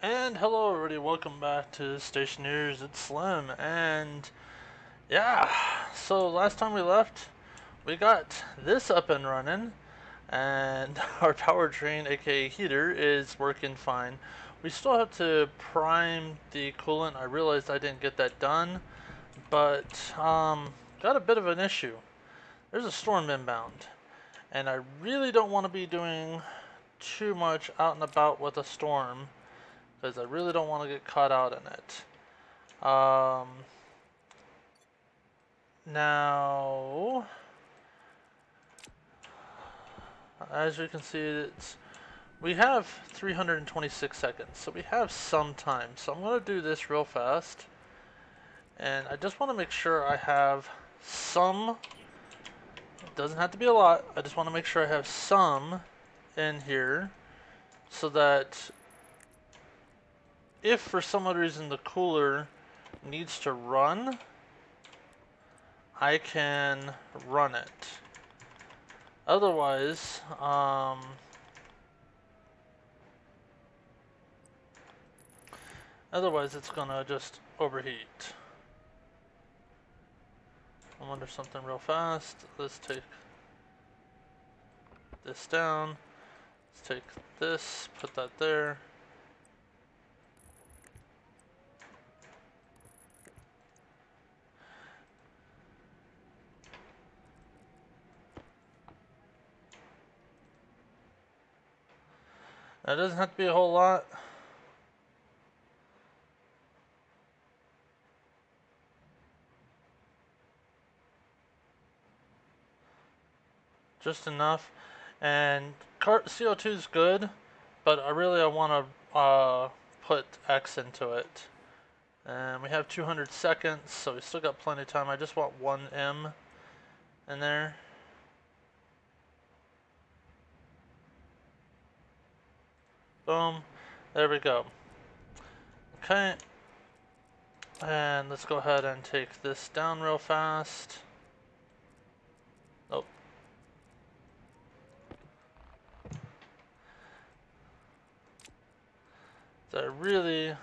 And hello everybody, welcome back to Stationeers, it's Slim, and yeah, so last time we left, we got this up and running, and our powertrain, aka heater, is working fine. We still have to prime the coolant. I realized I didn't get that done, but got a bit of an issue. There's a storm inbound, and I really don't want to be doing too much out and about with a storm because I really don't want to get caught out in it. Now, as you can see, we have 326 seconds, so we have some time. So I'm going to do this real fast, and I just want to make sure I have some. It doesn't have to be a lot. I just want to make sure I have some in here, so that if for some other reason the cooler needs to run, I can run it. Otherwise, it's gonna just overheat. I wonder something real fast. Let's take this down. Let's take this, put that there. That doesn't have to be a whole lot. Just enough. And CO2 is good, but I want to put X into it. And we have 200 seconds, so we still got plenty of time. I just want 1 M in there. Boom. There we go. Okay. And let's go ahead and take this down real fast. Nope. I really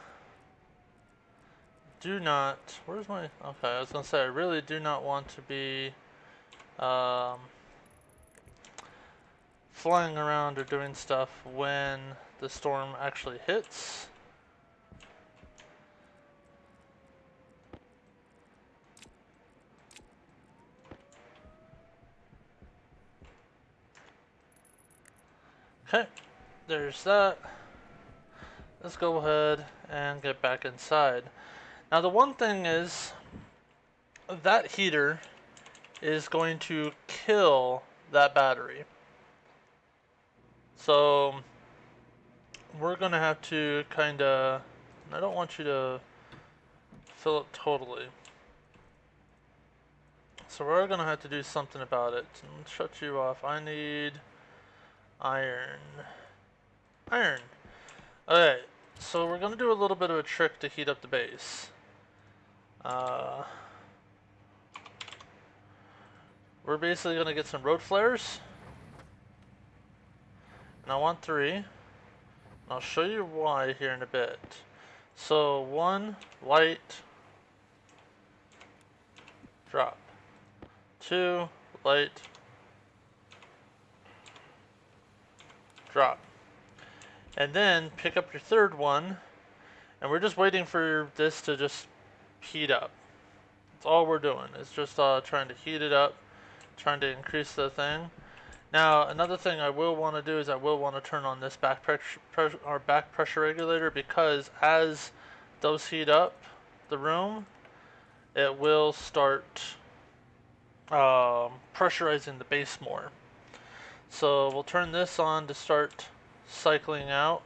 do not. Where's my. Okay, I was going to say, I really do not want to be flying around or doing stuff when the storm actually hits. Okay, there's that. Let's go ahead and get back inside. Now the one thing is, that heater is going to kill that battery. So we're going to have to kind of, I don't want you to fill it totally. So we're going to have to do something about it. Let's shut you off. I need iron. Iron. Okay, so we're going to do a little bit of a trick to heat up the base. We're basically going to get some road flares. And I want 3. And I'll show you why here in a bit. So 1, light, drop. 2, light, drop. And then pick up your 3rd one, and we're just waiting for this to just heat up. That's all we're doing, is just trying to heat it up, trying to increase the thing. Now, another thing I will want to do is I will want to turn on this back pressure regulator, because as those heat up the room, it will start pressurizing the base more. So we'll turn this on to start cycling out,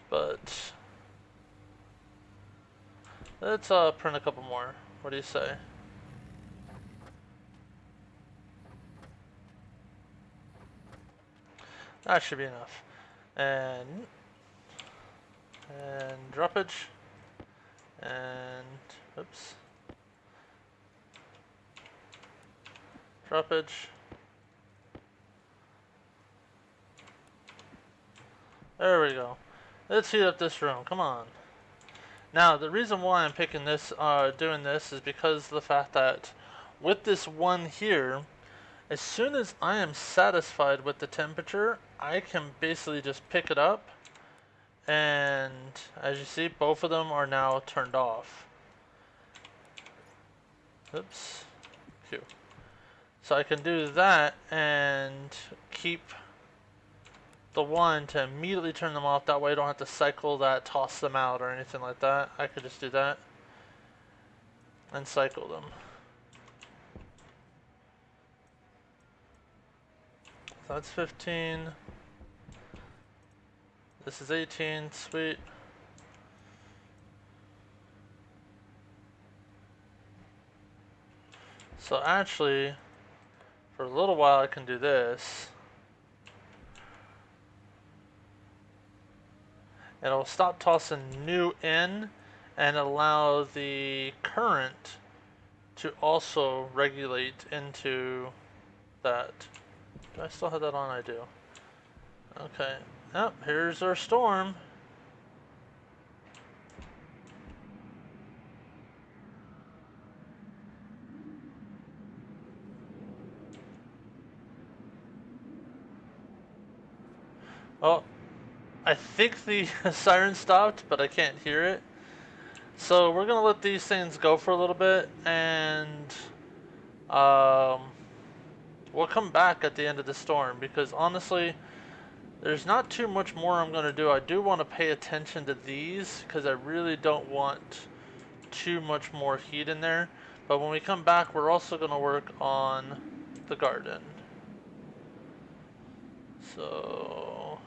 but let's print a couple more. What do you say? That should be enough. And droppage, and oops, droppage. There we go. Let's heat up this room. Come on. Now, the reason why I'm picking this, doing this, is because of the fact that with this one here, as soon as I am satisfied with the temperature, I can basically just pick it up, and as you see, both of them are now turned off. Oops. Q. So I can do that and keep the one to immediately turn them off. That way I don't have to cycle that, toss them out, or anything like that. I could just do that and cycle them. So that's 15. This is 18. Sweet. So actually, for a little while I can do this. It'll stop tossing new in and allow the current to also regulate into that. Do I still have that on? I do. Okay. Yep, here's our storm. Oh, I think the siren stopped, but I can't hear it. So we're gonna let these things go for a little bit, and um, we'll come back at the end of the storm, because honestly, there's not too much more I'm gonna do. I do want to pay attention to these, because I really don't want too much more heat in there. But when we come back, we're also gonna work on the garden. So,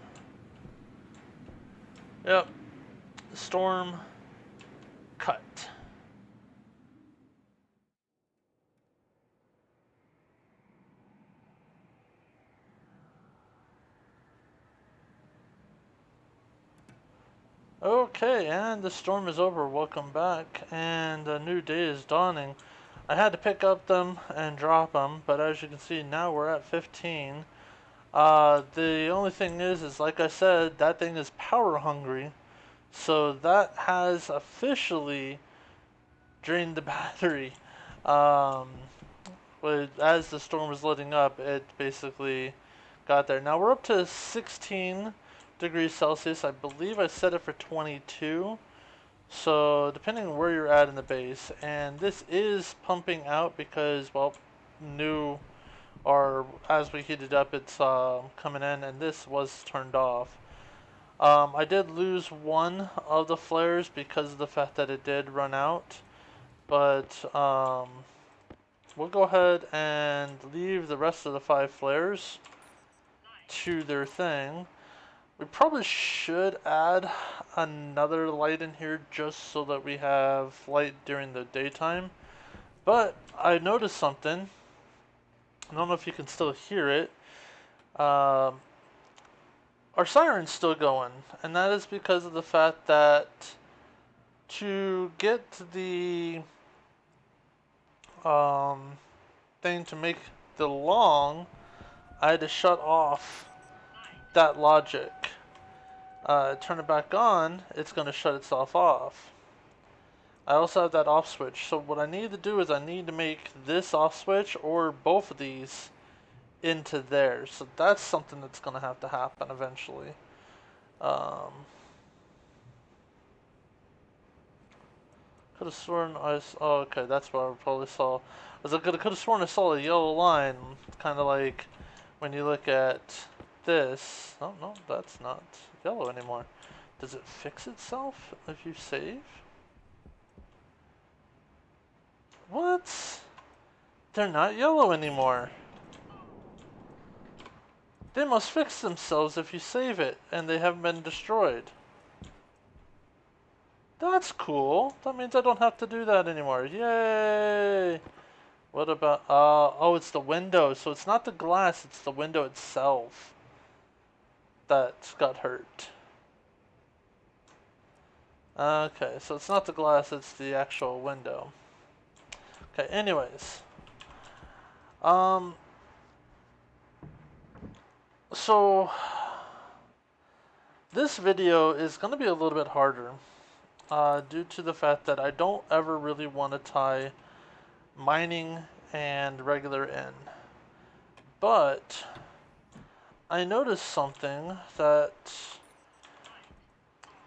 yep, storm cut. Okay, and the storm is over. Welcome back, and a new day is dawning. I had to pick up them and drop them, but as you can see, now we're at 15. The only thing is like I said, that thing is power hungry, so that has officially drained the battery. Um, but as the storm was letting up, it basically got there. Now we're up to 16 degrees Celsius. I believe I set it for 22. So depending on where you're at in the base, and this is pumping out because, well, new, or as we heat it up, it's coming in, and this was turned off. I did lose one of the flares because of the fact that it did run out, but we'll go ahead and leave the rest of the 5 flares to their thing. We probably should add another light in here just so that we have light during the daytime. But I noticed something. I don't know if you can still hear it. Um, our siren's still going, and that is because of the fact that to get the thing to make the long, I had to shut off that logic. Turn it back on, it's going to shut itself off. I also have that off switch. So what I need to do is I need to make this off switch or both of these into there. So that's something that's going to have to happen eventually. Could have sworn I saw, oh, okay, that's what I probably saw. I was like, could have sworn I saw a yellow line, kind of like when you look at this. Oh, no, that's not yellow anymore. Does it fix itself if you save? What? They're not yellow anymore. They must fix themselves if you save it and they haven't been destroyed. That's cool. That means I don't have to do that anymore. Yay! What about, oh, it's the window. So it's not the glass, it's the window itself that got hurt. Okay, so it's not the glass, it's the actual window. Okay, anyways. So This video is going to be a little bit harder due to the fact that I don't ever really want to tie mining and regular in. But I noticed something that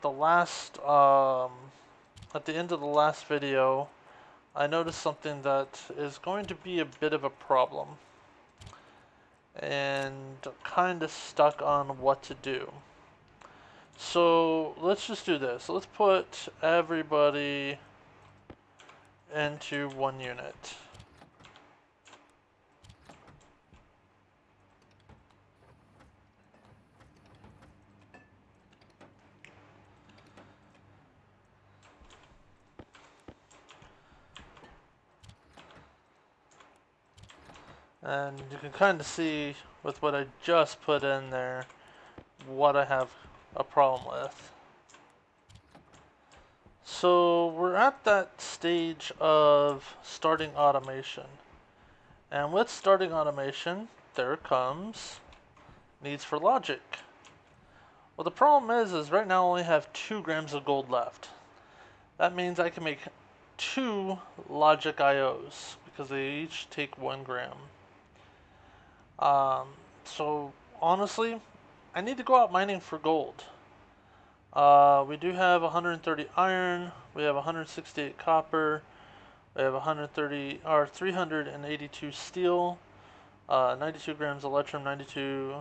the last, at the end of the last video, I noticed something that is going to be a bit of a problem. And kind of stuck on what to do. So let's just do this. Let's put everybody into one unit. And you can kind of see with what I just put in there what I have a problem with. So we're at that stage of starting automation. And with starting automation, there comes needs for logic. Well, the problem is right now I only have 2 grams of gold left. That means I can make 2 logic IOs because they each take 1 gram. So honestly, I need to go out mining for gold. We do have 130 iron, we have 168 copper, we have 130 or 382 steel, 92 grams electrum, 92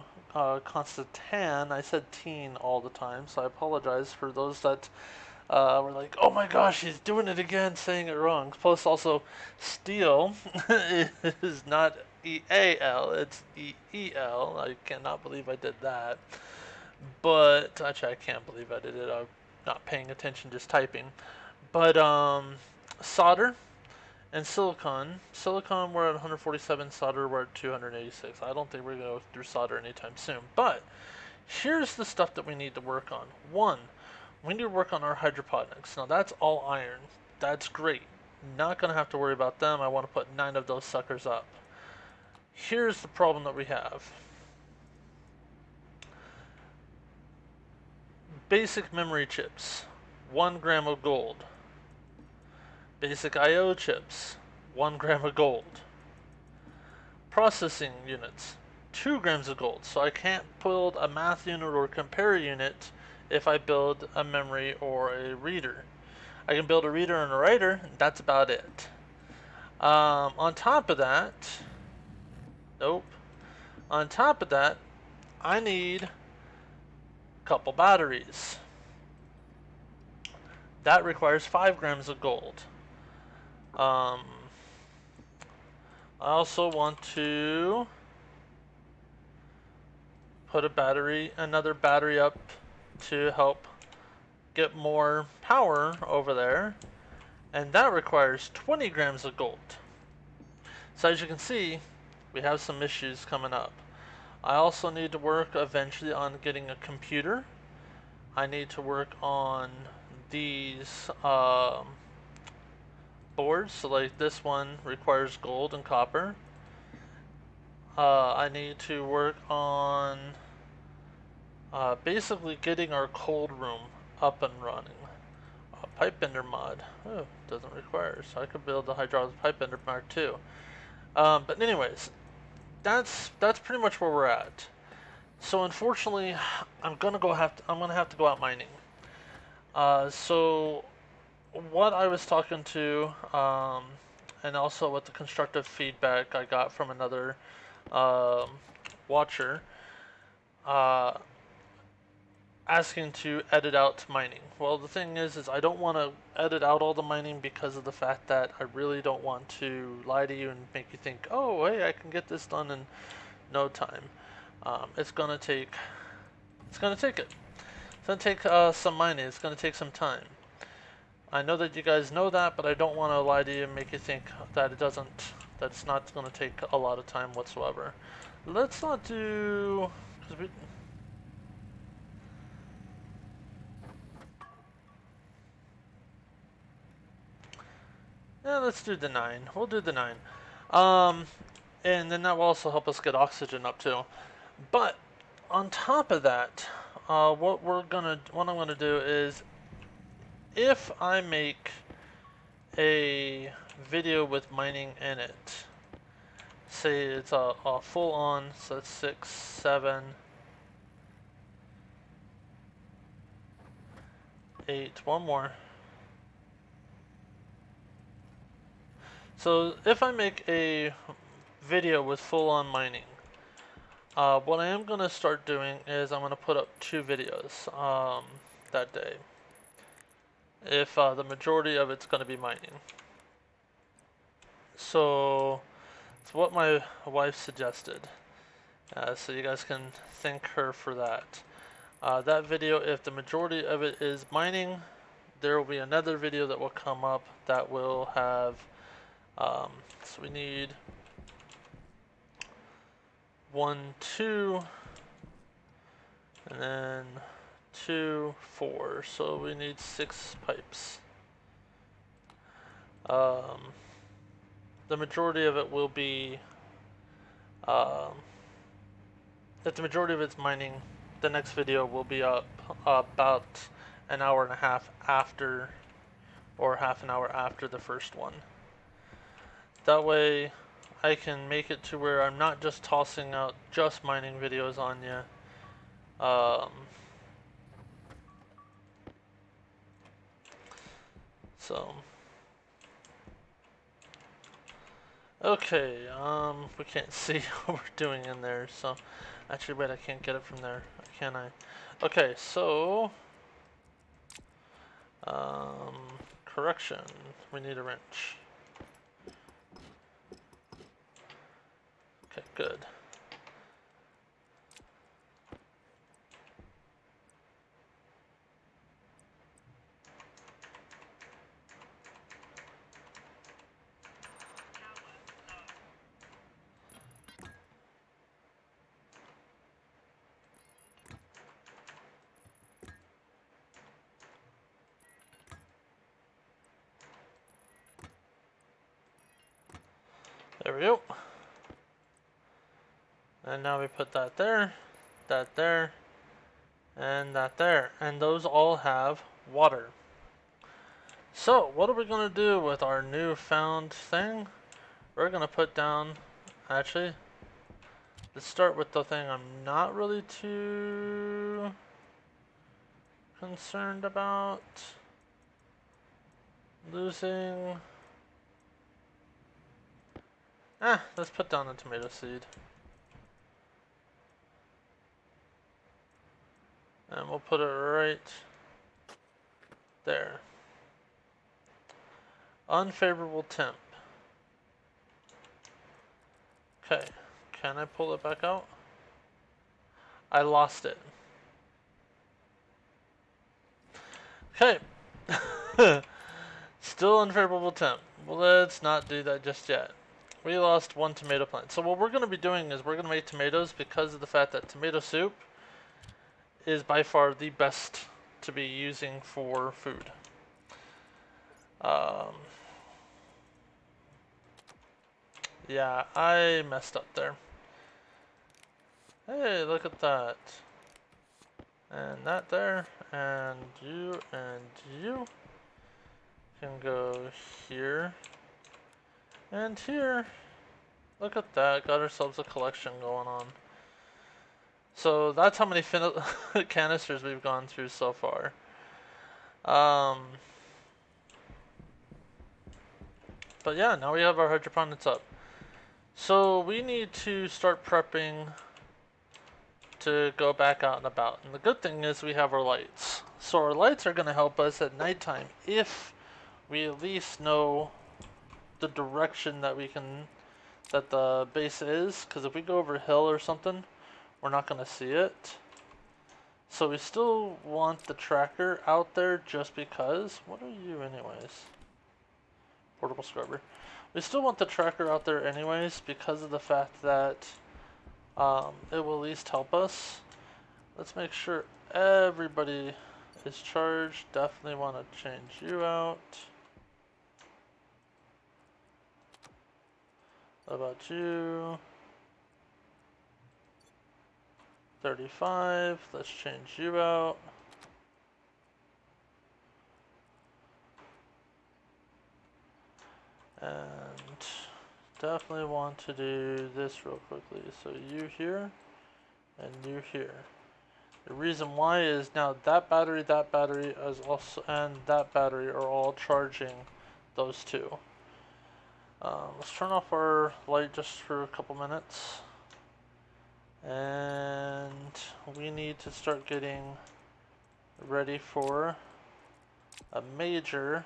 constant tan. I said teen all the time, so I apologize for those that were like, oh my gosh, he's doing it again, saying it wrong. Plus, also, steel is not EAL, it's EEL. I cannot believe I did that. But, actually, I can't believe I did it. I'm not paying attention, just typing. But, solder and silicon. Silicon, we're at 147. Solder, we're at 286. I don't think we're going to go through solder anytime soon. But, here's the stuff that we need to work on. One, we need to work on our hydroponics. Now that's all iron. That's great. Not going to have to worry about them. I want to put 9 of those suckers up. Here's the problem that we have. Basic memory chips, 1 gram of gold. Basic IO chips, 1 gram of gold. Processing units, 2 grams of gold. So I can't build a math unit or compare unit if I build a memory or a reader. I can build a reader and a writer, and that's about it. On top of that, nope. On top of that, I need a couple batteries. That requires 5 grams of gold. I also want to put another battery up to help get more power over there, and that requires 20 grams of gold. So as you can see, we have some issues coming up. I also need to work eventually on getting a computer. I need to work on these boards. So like this one requires gold and copper. I need to work on basically getting our cold room up and running. Pipe bender mod. Oh, doesn't require, so I could build a hydraulic pipe bender mod too. But anyways, that's pretty much where we're at. So unfortunately, I'm gonna have to go out mining. So what I was talking to, and also with the constructive feedback I got from another watcher, asking to edit out mining. Well, the thing is I don't want to edit out all the mining because of the fact that I really don't want to lie to you and make you think, oh, hey, I can get this done in no time. It's gonna take it. It's gonna take some mining. It's gonna take some time. I know that you guys know that, but I don't want to lie to you and make you think that that's not gonna take a lot of time whatsoever. Let's not do, yeah, let's do the 9. We'll do the 9. And then that will also help us get oxygen up too. But on top of that, what I'm gonna do is, if I make a video with mining in it, say it's a full on, so it's 6, 7, 8, one more. So if I make a video with full on mining, what I am going to start doing is I'm going to put up 2 videos that day, if the majority of it's going to be mining. So it's what my wife suggested, so you guys can thank her for that. That video, if the majority of it is mining, there will be another video that will come up that will have, so we need 1, 2, and then 2, 4. So we need 6 pipes. The majority of it will be, if the majority of it's mining, the next video will be up about an hour and a half after, or half an hour after the first one. That way I can make it to where I'm not just tossing out just mining videos on you. So okay, we can't see what we're doing in there, so actually wait, I can't get it from there, can I? Okay, so correction, we need a wrench. Okay, good. There we go. And now we put that there, and that there. And those all have water. So, what are we going to do with our newfound thing? We're going to put down, actually, let's start with the thing I'm not really too concerned about losing. Let's put down the tomato seed. And we'll put it right there. Unfavorable temp. Okay, can I pull it back out? I lost it. Okay. Still unfavorable temp. Well, let's not do that just yet. We lost 1 tomato plant. So what we're going to be doing is we're going to make tomatoes because of the fact that tomato soup is by far the best to be using for food. Yeah, I messed up there. Hey, look at that. And that there, and you can go here and here. Look at that, got ourselves a collection going on. So that's how many canisters we've gone through so far. But yeah, now we have our hydroponics up. So we need to start prepping to go back out and about. And the good thing is we have our lights. So our lights are going to help us at nighttime if we at least know the direction that that the base is. Because if we go over a hill or something, we're not going to see it. So we still want the tracker out there just because. What are you anyways? Portable scrubber. We still want the tracker out there anyways because of the fact that it will at least help us. Let's make sure everybody is charged. Definitely want to change you out. What about you? 35. Let's change you out. And definitely want to do this real quickly. So you here, and you here. The reason why is now that battery is also, and that battery are all charging those two. Let's turn off our light just for a couple minutes. And we need to start getting ready for a major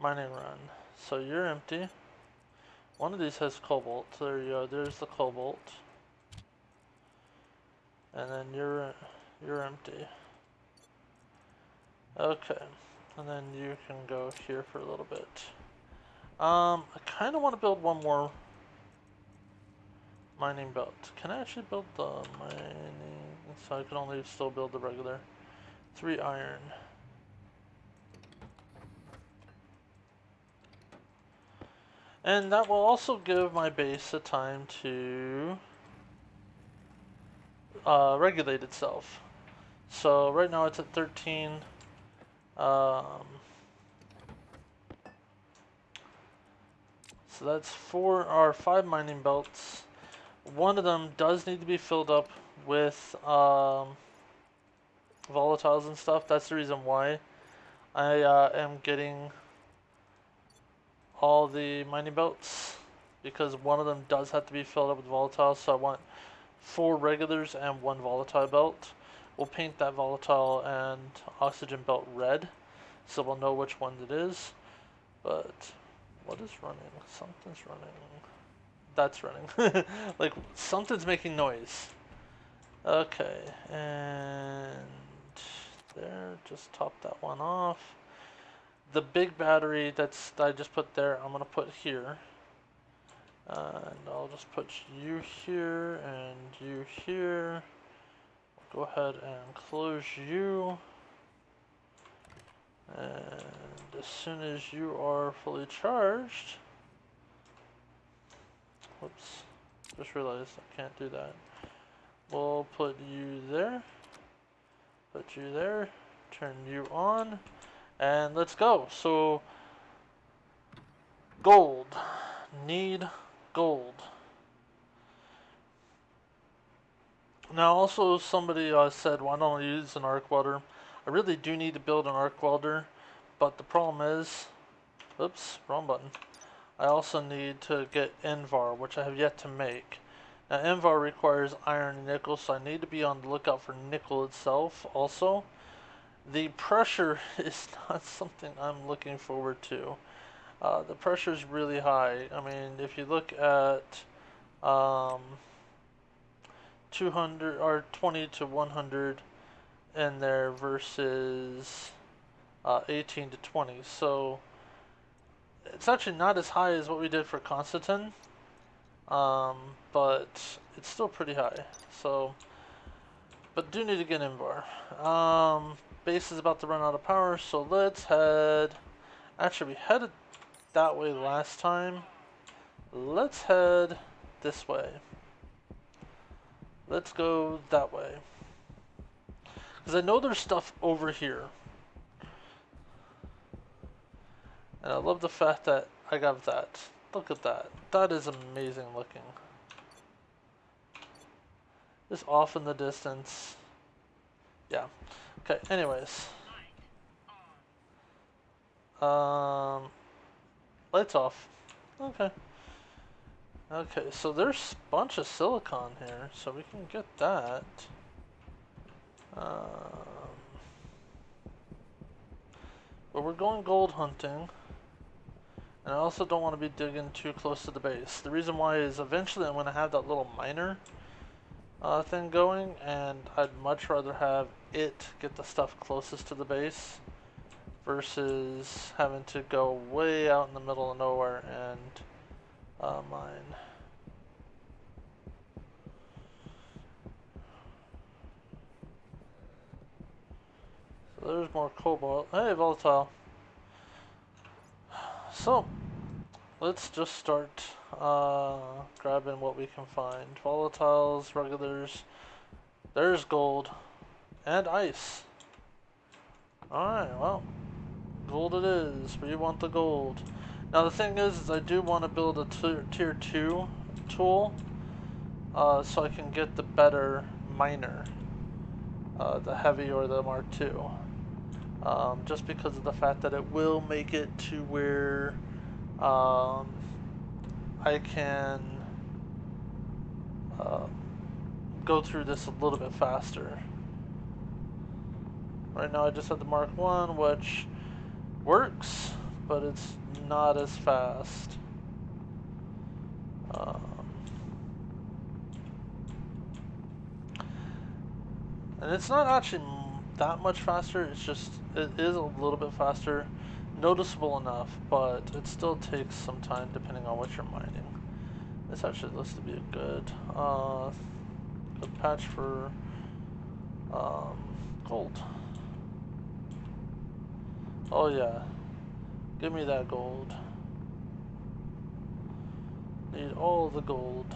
mining run. So you're empty. One of these has cobalt. There you go. There's the cobalt. And then you're empty. Okay. And then you can go here for a little bit. I kind of want to build one more mining belt. Can I actually build the mining? So I can only still build the regular. 3 iron. And that will also give my base a time to regulate itself. So right now it's at 13. So that's 4 or 5 mining belts. One of them does need to be filled up with volatiles and stuff. That's the reason why I am getting all the mining belts, because one of them does have to be filled up with volatiles. So I want 4 regulars and 1 volatile belt. We'll paint that volatile and oxygen belt red, so we'll know which one it is. But what is running? Something's running. That's running. Like something's making noise. Okay, and there, just top that one off. The big battery that I just put there, I'm gonna put here. And I'll just put you here and you here. Go ahead and close you. And as soon as you are fully charged, whoops, just realized I can't do that. We'll put you there, put you there, turn you on, and let's go. So, gold, need gold. Now also somebody said, why don't I use an arc welder? I really do need to build an arc welder, but the problem is, oops, wrong button. I also need to get Invar, which I have yet to make. Now Invar requires iron and nickel, so I need to be on the lookout for nickel itself also. The pressure is not something I'm looking forward to. The pressure is really high. I mean, if you look at 200 or 20 to 100 in there versus 18 to 20. So it's actually not as high as what we did for Constantine, but it's still pretty high. So, but do need to get Invar. Base is about to run out of power, so let's head. Actually, we headed that way last time. Let's head this way. Let's go that way. Because I know there's stuff over here. And I love the fact that I got that. Look at that. That is amazing looking. Just off in the distance. Yeah. Okay, anyways. Lights off. Okay. Okay, so there's a bunch of silicon here, so we can get that. But we're going gold hunting. And I also don't want to be digging too close to the base. The reason why is eventually I'm going to have that little miner thing going, and I'd much rather have it get the stuff closest to the base versus having to go way out in the middle of nowhere and mine. So there's more cobalt. Hey, volatile. So, let's just start grabbing what we can find. Volatiles, regulars. There's gold. And ice. Alright, well. Gold it is. We want the gold. Now the thing is I do want to build a tier 2 tool. So I can get the better miner. The heavy or the Mark II. Just because of the fact that it will make it to where I can go through this a little bit faster. Right now I just have the Mark I, which works, but it's not as fast. And it's not actually that much faster, it's just, it is a little bit faster, noticeable enough, but it still takes some time depending on what you're mining. This actually looks to be a good patch for gold. Oh yeah, give me that gold. Need all the gold.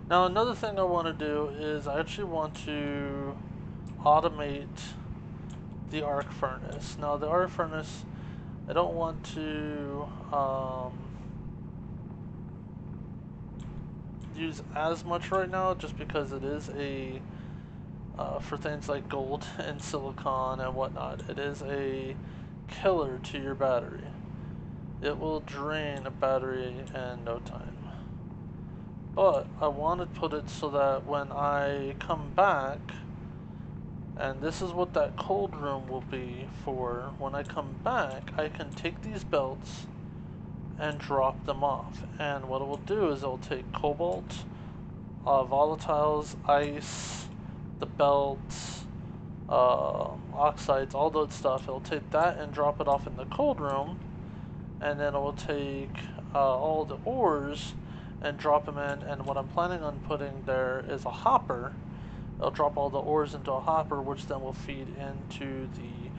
Now another thing I want to do is I actually want to automate the arc furnace. Now the arc furnace, I don't want to use as much right now just because it is a for things like gold and silicon and whatnot, it is a killer to your battery. It will drain a battery in no time. But I want to put it so that when I come back, and this is what that cold room will be for, when I come back, I can take these belts and drop them off. And what it will do is it will take cobalt, volatiles, ice, the belts, oxides, all that stuff. It'll take that and drop it off in the cold room, and then it will take all the ores and drop them in. And what I'm planning on putting there is a hopper. It'll drop all the ores into a hopper, which then will feed into the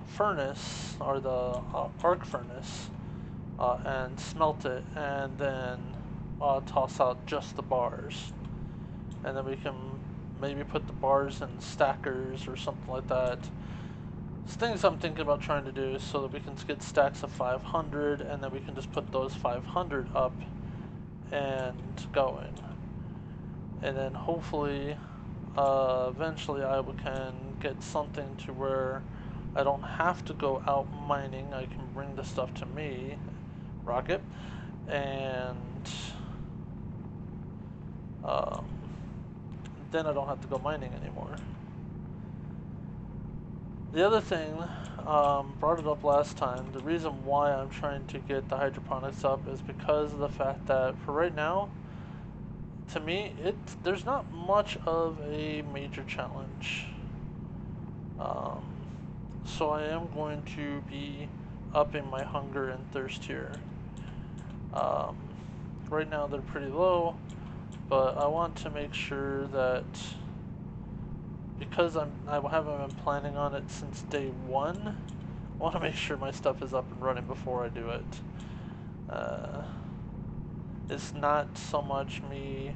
furnace, or the arc furnace, and smelt it, and then toss out just the bars. And then we can maybe put the bars in stackers or something like that. Things I'm thinking about trying to do so that we can get stacks of 500, and then we can just put those 500 up and going. And then hopefully eventually I can get something to where I don't have to go out mining. I can bring the stuff to me, rocket, and then I don't have to go mining anymore. The other thing, brought it up last time, the reason why I'm trying to get the hydroponics up is because of the fact that for right now, to me, there's not much of a major challenge. So I am going to be upping my hunger and thirst here. Right now they're pretty low, but I want to make sure that because I haven't been planning on it since day one, I want to make sure my stuff is up and running before I do it. It's not so much me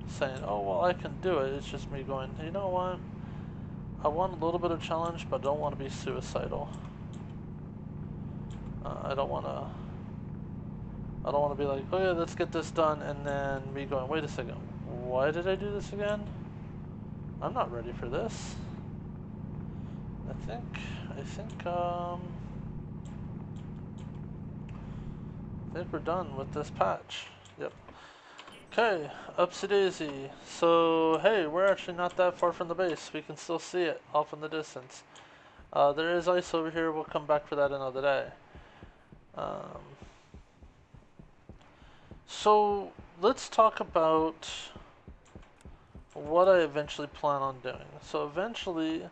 saying, oh, well, I can do it. It's just me going, you know what? I want a little bit of challenge, but I don't want to be suicidal. I don't want to be like, oh yeah, let's get this done, and then me going, wait a second, why did I do this again? I'm not ready for this. I think we're done with this patch. Yep. Okay, upsy daisy. So, hey, we're actually not that far from the base. We can still see it off in the distance. There is ice over here. We'll come back for that another day. So, let's talk about what I eventually plan on doing. So, eventually,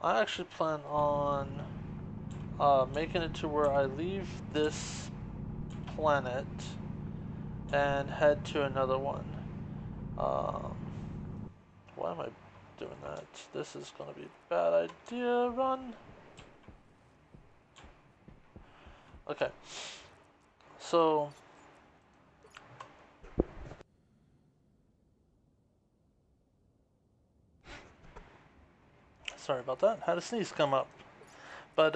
I actually plan on making it to where I leave this planet and head to another one. Why am I doing that? This is going to be a bad idea. Run. Okay. So Sorry about that. Had a sneeze come up. But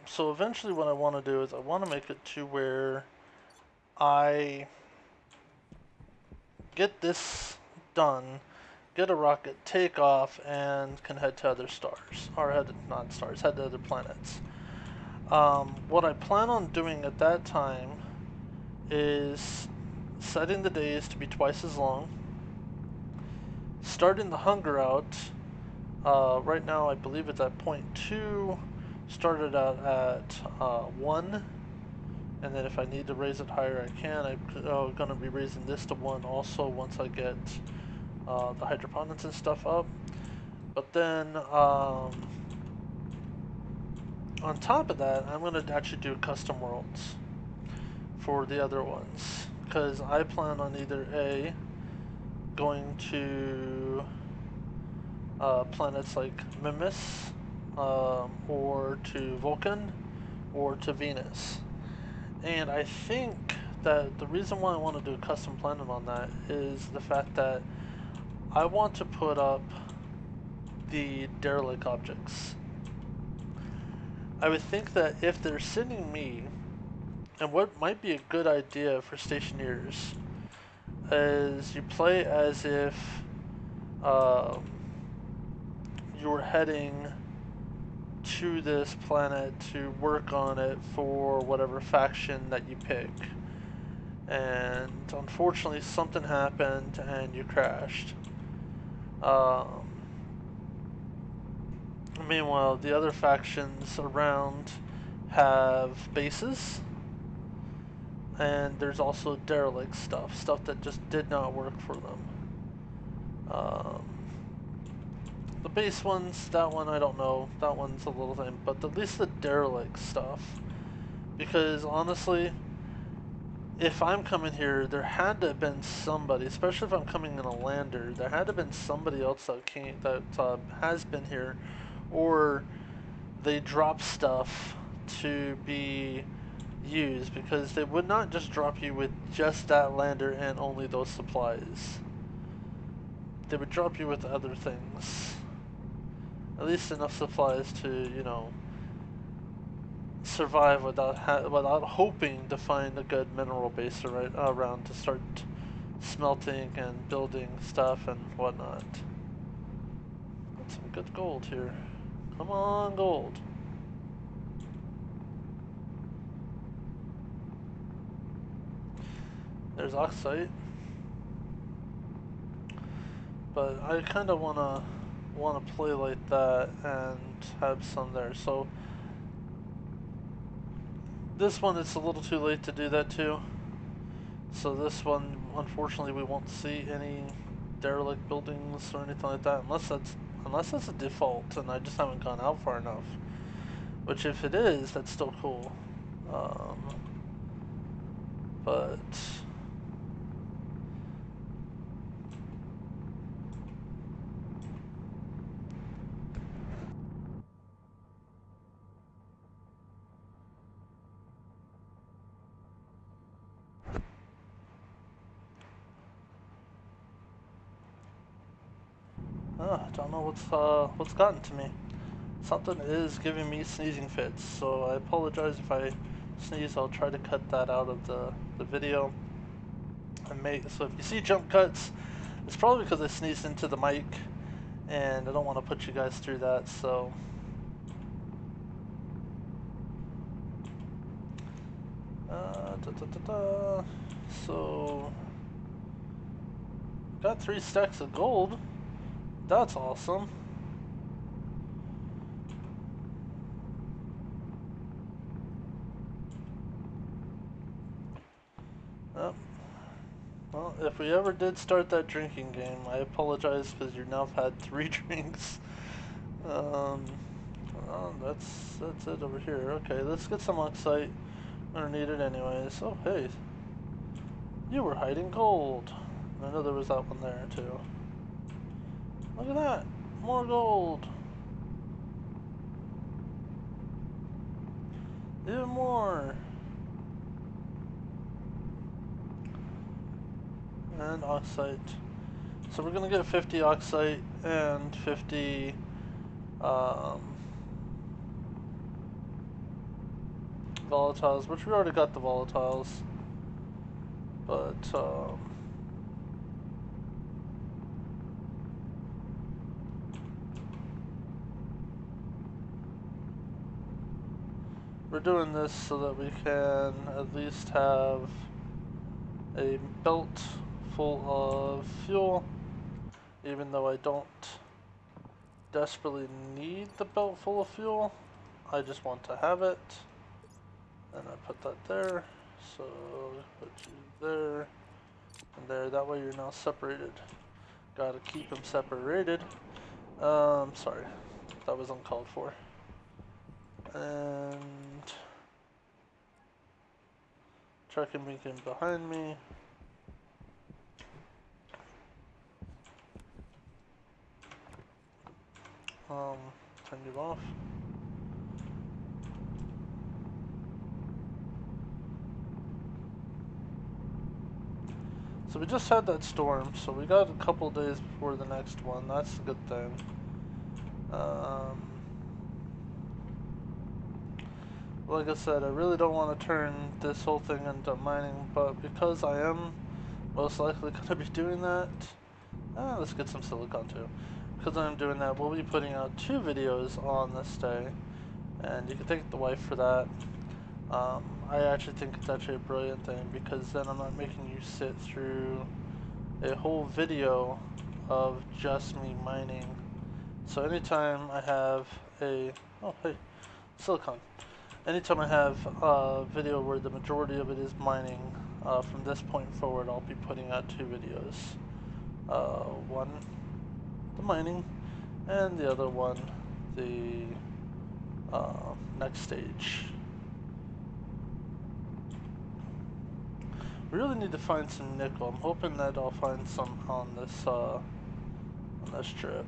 so eventually, what I want to do is I want to make it to where I get this done, get a rocket, take off, and can head to other stars, or head to, not stars, head to other planets. What I plan on doing at that time is setting the days to be twice as long, starting the hunger out. Right now, I believe it's at point 2. Started out at 1, and then if I need to raise it higher, I can. I'm going to be raising this to 1 also once I get the hydroponics and stuff up. But then, on top of that, I'm going to actually do custom worlds for the other ones. Because I plan on either A, going to planets like Mimas, or to Vulcan, or to Venus. And I think that the reason why I want to do a custom planet on that is the fact that I want to put up the derelict objects. I would think that if they're sending me, and what might be a good idea for Stationeers, is you play as if um, you're heading to this planet to work on it for whatever faction that you pick. And unfortunately, something happened and you crashed. Meanwhile, the other factions around have bases, and there's also derelict stuff that just did not work for them. The base ones, that one I don't know, that one's a little thing, but at least the derelict stuff. Because honestly, if I'm coming here, there had to have been somebody, especially if I'm coming in a lander, there had to have been somebody else that came, that has been here, or they drop stuff to be used, because they would not just drop you with just that lander and only those supplies. They would drop you with other things. At least enough supplies to, you know, survive without hoping to find a good mineral base around to start smelting and building stuff and whatnot. Got some good gold here. Come on, gold. There's oxide. But I kind of wanna play like that and have some there. So this one, it's a little too late to do that too. So this one, unfortunately, we won't see any derelict buildings or anything like that, unless that's a default and I just haven't gone out far enough. Which, if it is, that's still cool. But I don't know what's gotten to me. Something is giving me sneezing fits, so I apologize if I sneeze. I'll try to cut that out of the video. So if you see jump cuts, it's probably because I sneezed into the mic, and I don't want to put you guys through that, so. So, got 3 stacks of gold. That's awesome. Oh. Well, if we ever did start that drinking game, I apologize because you now have had 3 drinks. Well, that's it over here. Okay, let's get some oxide. I don't need it anyways. Oh, hey. You were hiding gold. I know there was that one there, too. Look at that. More gold. Even more. And oxide. So we're going to get 50 oxide and 50 um, volatiles, which we already got the volatiles, but we're doing this so that we can at least have a belt full of fuel, even though I don't desperately need the belt full of fuel. I just want to have it. And I put that there. So put you there and there. That way you're now separated. Gotta keep them separated. Sorry. That was uncalled for. And tracking beacon behind me. Turn you off. So we just had that storm, so we got a couple days before the next one. That's a good thing. Like I said, I really don't want to turn this whole thing into mining, but because I am most likely going to be doing that, let's get some silicon too. Because I'm doing that, we'll be putting out 2 videos on this day, and you can thank the wife for that. I actually think it's actually a brilliant thing, because then I'm not making you sit through a whole video of just me mining. So anytime I have a, oh hey, silicon. Anytime I have a video where the majority of it is mining, from this point forward I'll be putting out 2 videos. One, the mining, and the other one, the next stage. We really need to find some nickel. I'm hoping that I'll find some on this trip.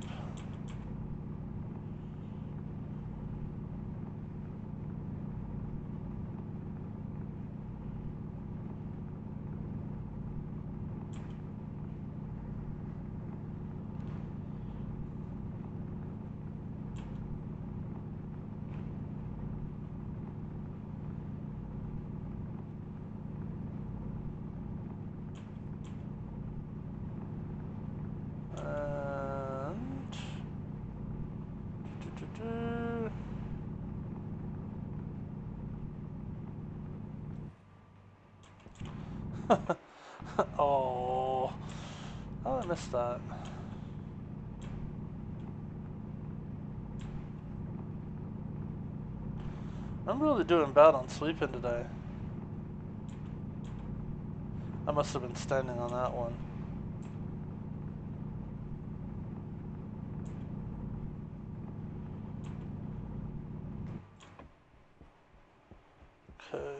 Oh, how did I miss that? I'm really doing bad on sleeping today. I must have been standing on that one. Okay.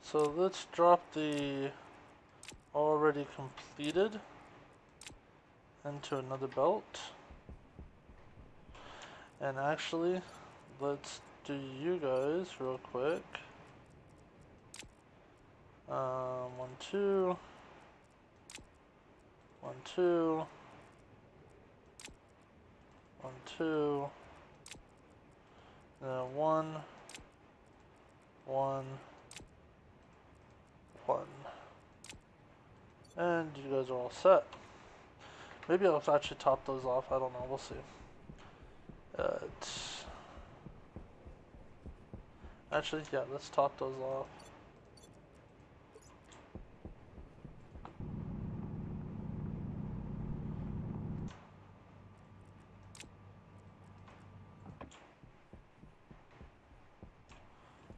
So let's drop the already completed into another belt. And actually, let's do you guys real quick. 1, 2. 1, 2. 1, 2. 1. 1. 1. And you guys are all set. Maybe I'll actually top those off. I don't know. We'll see. Actually, yeah, let's top those off.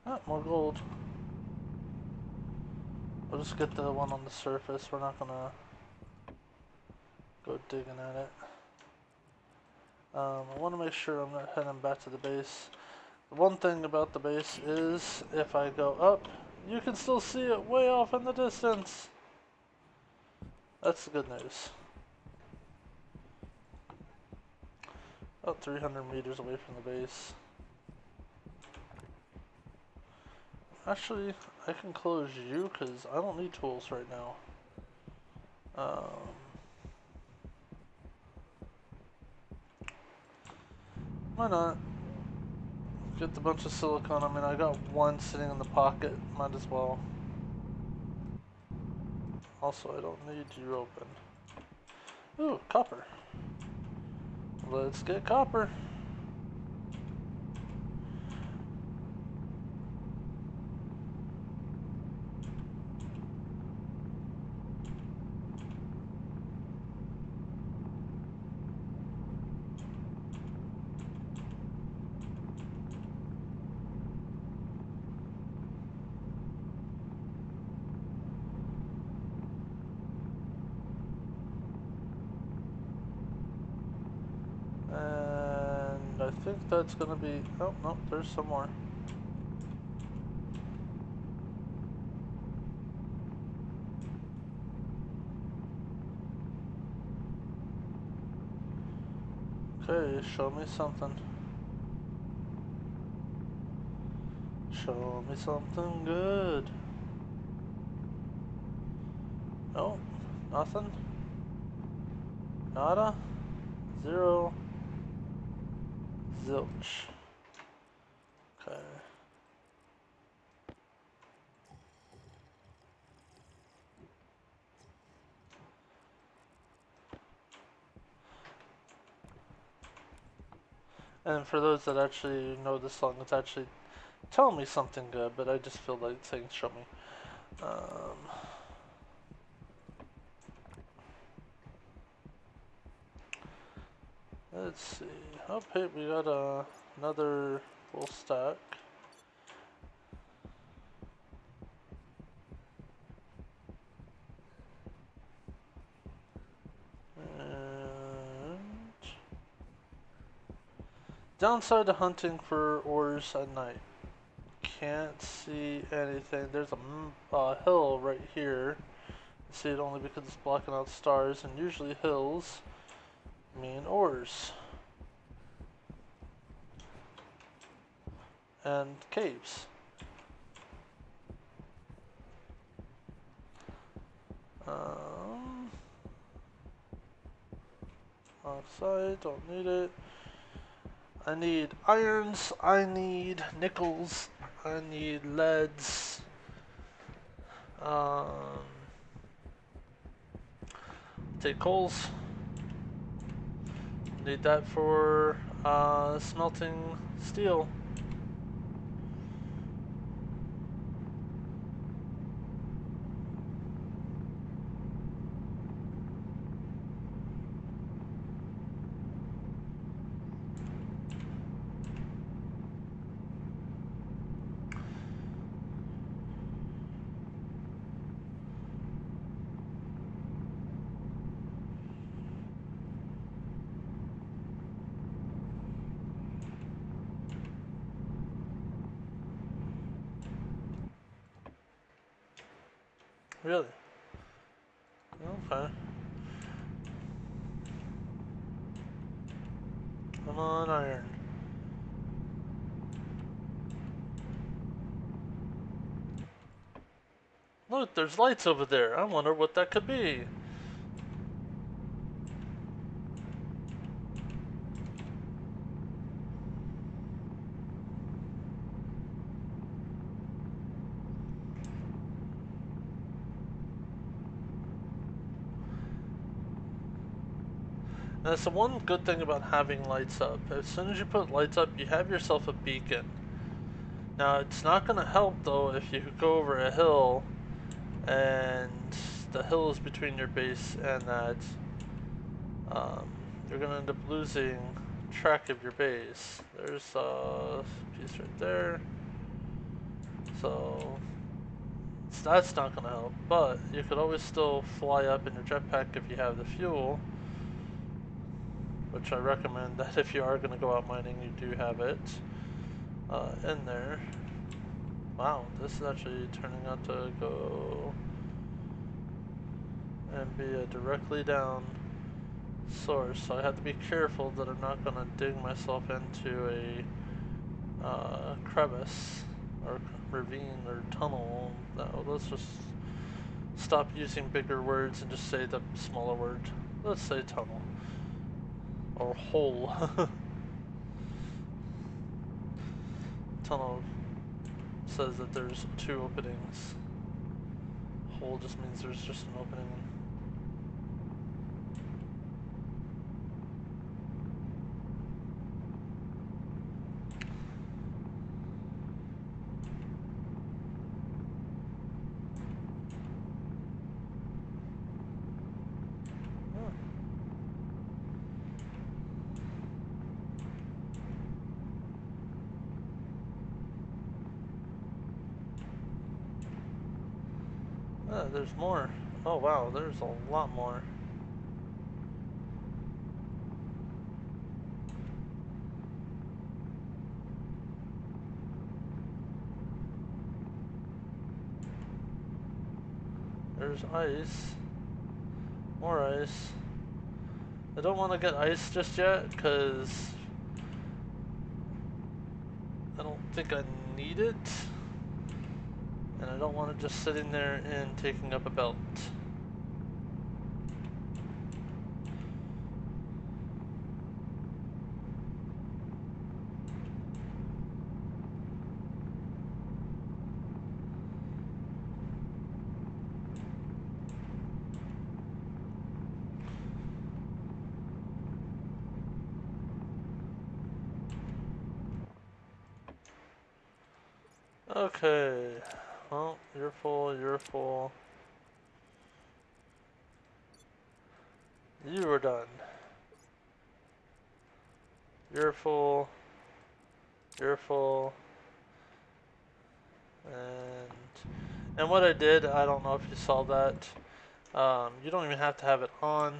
Ah, more gold. We'll just get the one on the surface. We're not gonna go digging at it. I want to make sure I'm not heading back to the base. The one thing about the base is if I go up, you can still see it way off in the distance. That's the good news. About 300 meters away from the base. Actually, I can close you because I don't need tools right now. Why not? Get the bunch of silicone. I mean, I got one sitting in the pocket. Might as well. Also, I don't need you open. Ooh, copper. Let's get copper. And I think that's gonna be... Oh, no, there's some more. Okay, show me something. Show me something good. Oh, nothing? Nada? Zero? Zilch. Okay. And for those that actually know this song, it's actually Tell Me Something Good, but I just feel like saying show me. Let's see. Oh, hey, we got another full stack. And downside to hunting for ores at night. Can't see anything. There's a hill right here. I see it only because it's blocking out stars, and usually hills mean ores. And caves. Oxide, don't need it. I need irons, I need nickels, I need leads. Take coals. Need that for smelting steel. Really? Okay. Come on, iron. Look, there's lights over there. I wonder what that could be. And that's the one good thing about having lights up. As soon as you put lights up, you have yourself a beacon. Now, it's not going to help, though, if you go over a hill and the hill is between your base and that. You're going to end up losing track of your base. There's a piece right there. So, that's not going to help. But you could always still fly up in your jetpack if you have the fuel. Which I recommend that if you are going to go out mining, you do have it in there. Wow, this is actually turning out to go and be a directly down source, so I have to be careful that I'm not going to dig myself into a crevice or ravine or tunnel. No, let's just stop using bigger words and just say the smaller word. Let's say tunnel or hole. tunnel says that there's 2 openings. Hole just means there's just an opening. There's more. Oh wow, there's a lot more. There's ice. More ice. I don't want to get ice just yet, because I don't think I need it. And I don't want it just sitting there and taking up a belt. Okay. Well, you're full, you're full. You are done. You're full. You're full. And what I did, I don't know if you saw that. You don't even have to have it on.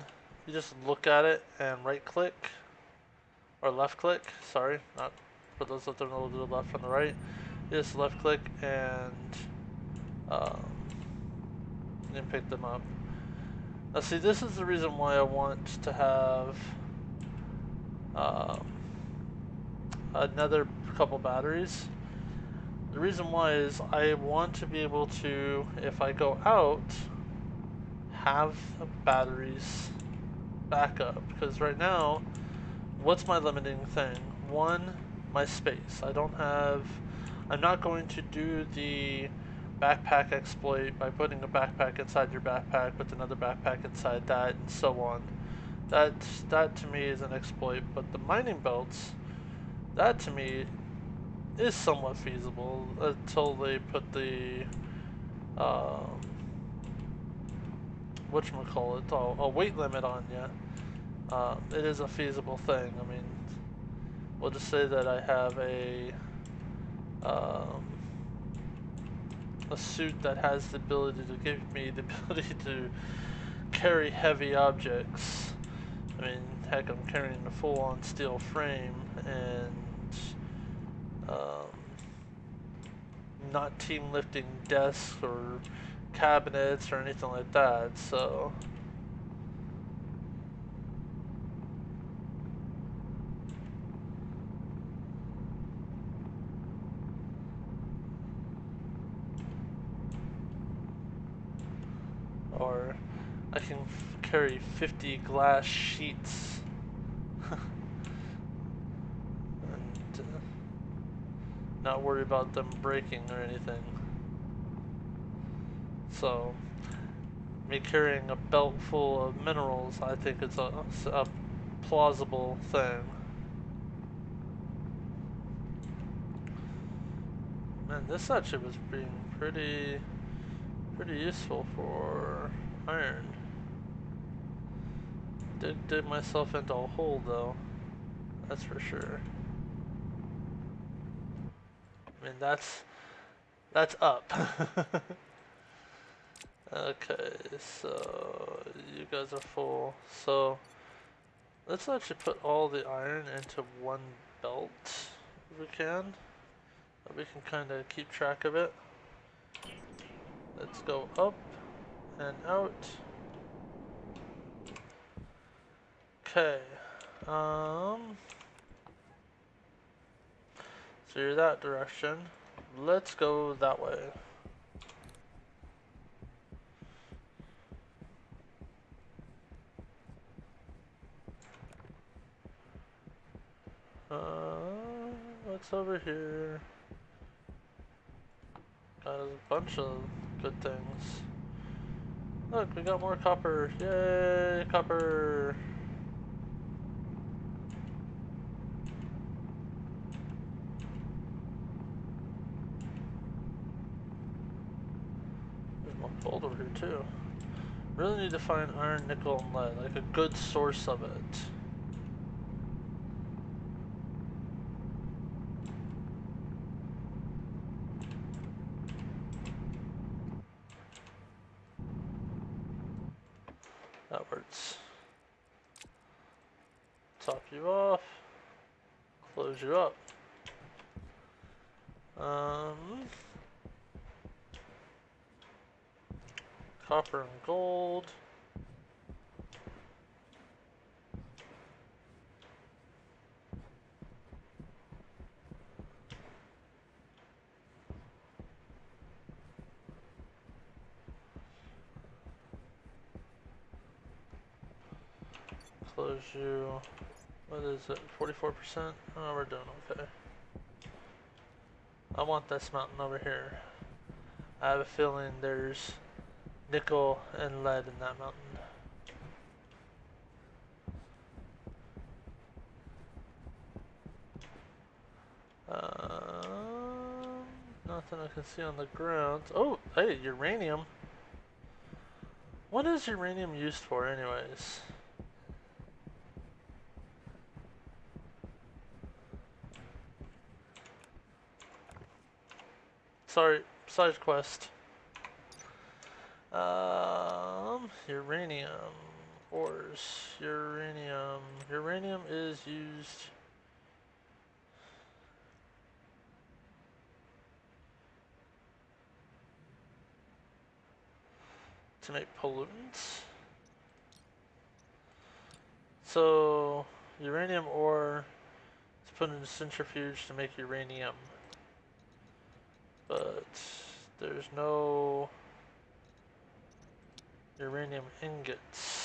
You just look at it and right click, or left click, sorry, not for those that don't know the left from the right. You just left click and um, you can pick them up. Now see, this is the reason why I want to have um, another couple batteries. The reason why is I want to be able to, if I go out, have batteries backup. Because right now, what's my limiting thing? One, my space. I'm not going to do the backpack exploit by putting a backpack inside your backpack with another backpack inside that and so on. That to me is an exploit, but the mining belts, that to me is somewhat feasible until they put the um, whatchamacallit, a weight limit on you. It is a feasible thing. I mean, we'll just say that I have um, a suit that has the ability to give me the ability to carry heavy objects. I mean, heck, I'm carrying a full-on steel frame and um, not team lifting desks or cabinets or anything like that, so or I can carry 50 glass sheets and not worry about them breaking or anything. So, me carrying a belt full of minerals, I think it's a plausible thing. Man, this actually was being pretty useful for iron. Did dig myself into a hole though, that's for sure. I mean, that's up. Okay, so you guys are full. So let's actually put all the iron into one belt if we can. We can kind of keep track of it. Let's go up and out. Okay. So you're that direction. Let's go that way. What's over here? got a bunch of good things. Look, we got more copper. Yay, copper! There's more gold over here too. Really need to find iron, nickel, and lead, like a good source of it. That works. Top you off. Close you up. Copper and gold. Close you. What is it? 44%? Oh, we're doing okay. I want this mountain over here. I have a feeling there's nickel and lead in that mountain. Nothing I can see on the ground. Oh, hey, uranium. What is uranium used for anyways? Sorry, side quest. Uranium. Ores. Uranium. Uranium is used... to make pollutants. So, uranium ore is put in a centrifuge to make uranium. But there's no uranium ingots.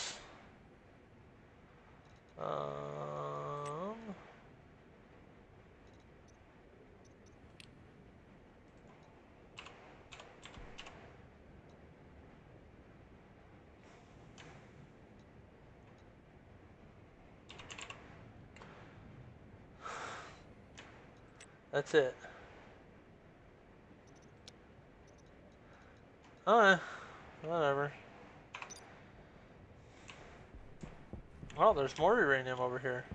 That's it. Alright, whatever. Oh, there's more uranium over here.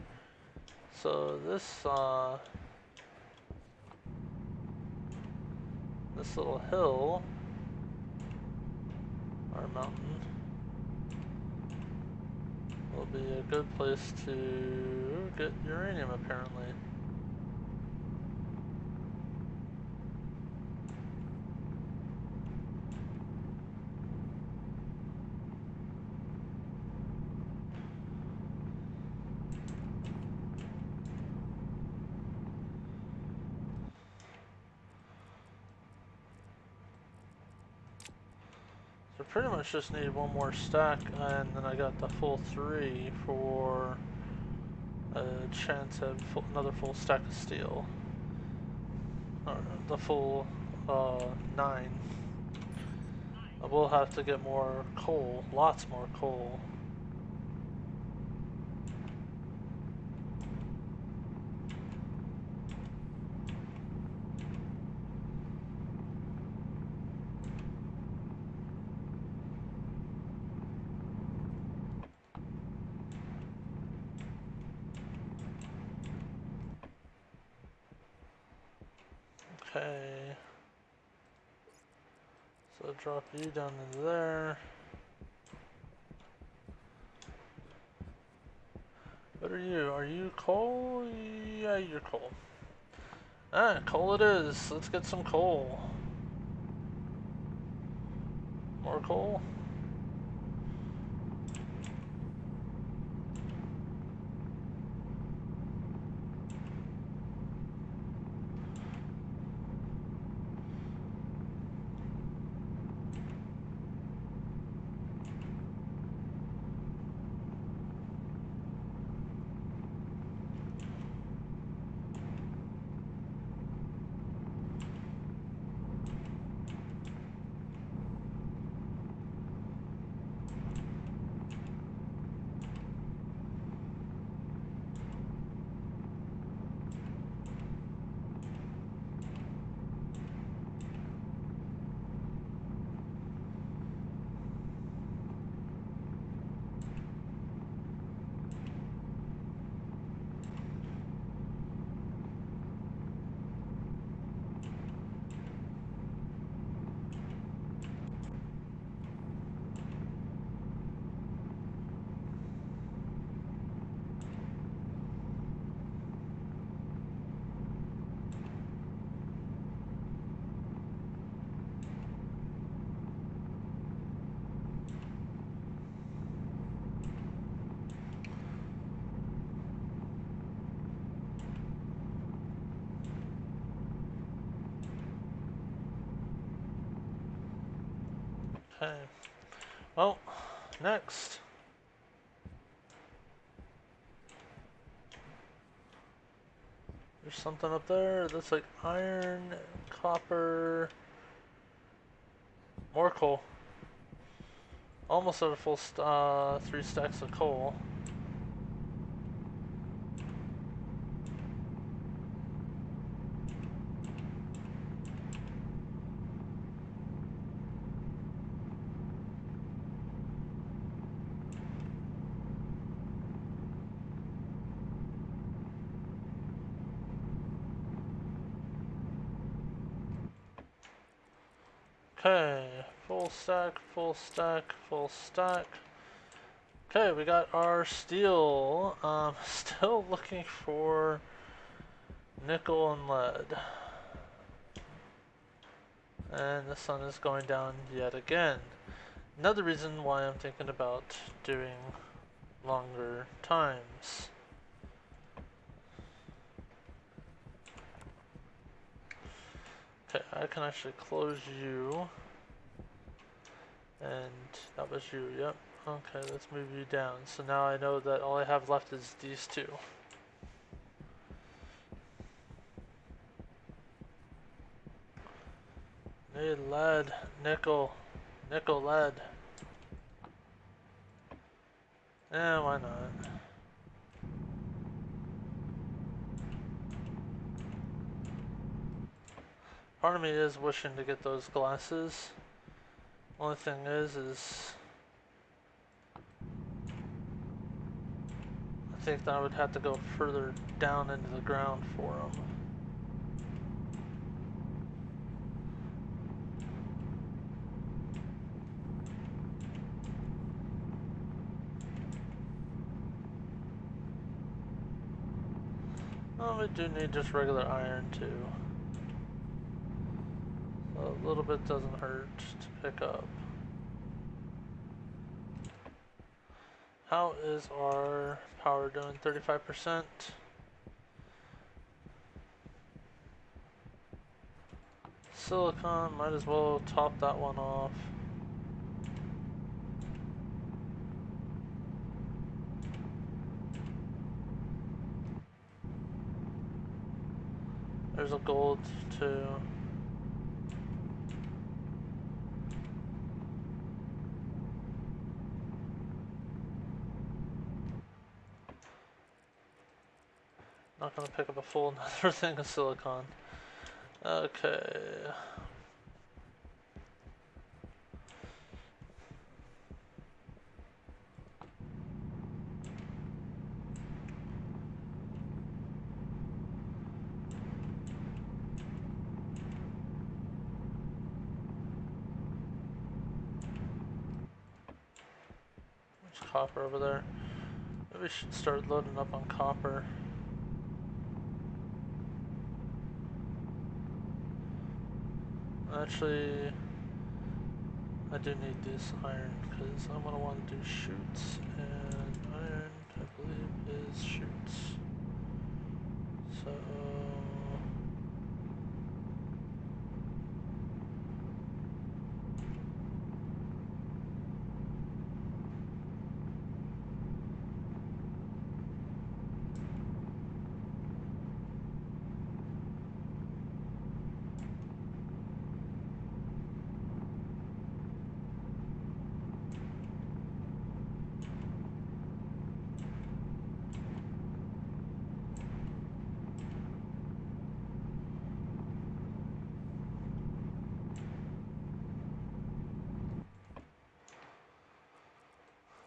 So this little hill, or mountain, will be a good place to get uranium apparently. So pretty much just need one more stack, and then I got the full 3 for a chance at another full stack of steel. Or the full 9. I will have to get more coal, lots more coal. Okay. So drop you down into there. What are you? Are you coal? Yeah, you're coal. Alright, coal it is. Let's get some coal. More coal? Okay. Well, next. There's something up there. That's like iron, copper, more coal. Almost at a full 3 stacks of coal. Okay, full stack, full stack, full stack. Okay, we got our steel. Still looking for nickel and lead. And the sun is going down yet again. Another reason why I'm thinking about doing longer times. Okay, I can actually close you. And that was you, yep. Okay, let's move you down. So now I know that all I have left is these two. Need lead, nickel, nickel, lead. Eh, why not? Part of me is wishing to get those glasses. Only thing is I think that I would have to go further down into the ground for them. Oh, we do need just regular iron too. So a little bit doesn't hurt to pick up. How is our power doing? 35%? Silicon, might as well top that one off. There's a gold too. Not gonna pick up a full another thing of silicon. Okay. There's copper over there. Maybe we should start loading up on copper. Actually, I do need this iron because I'm gonna want to do shoots, and iron, I believe, is shoots. So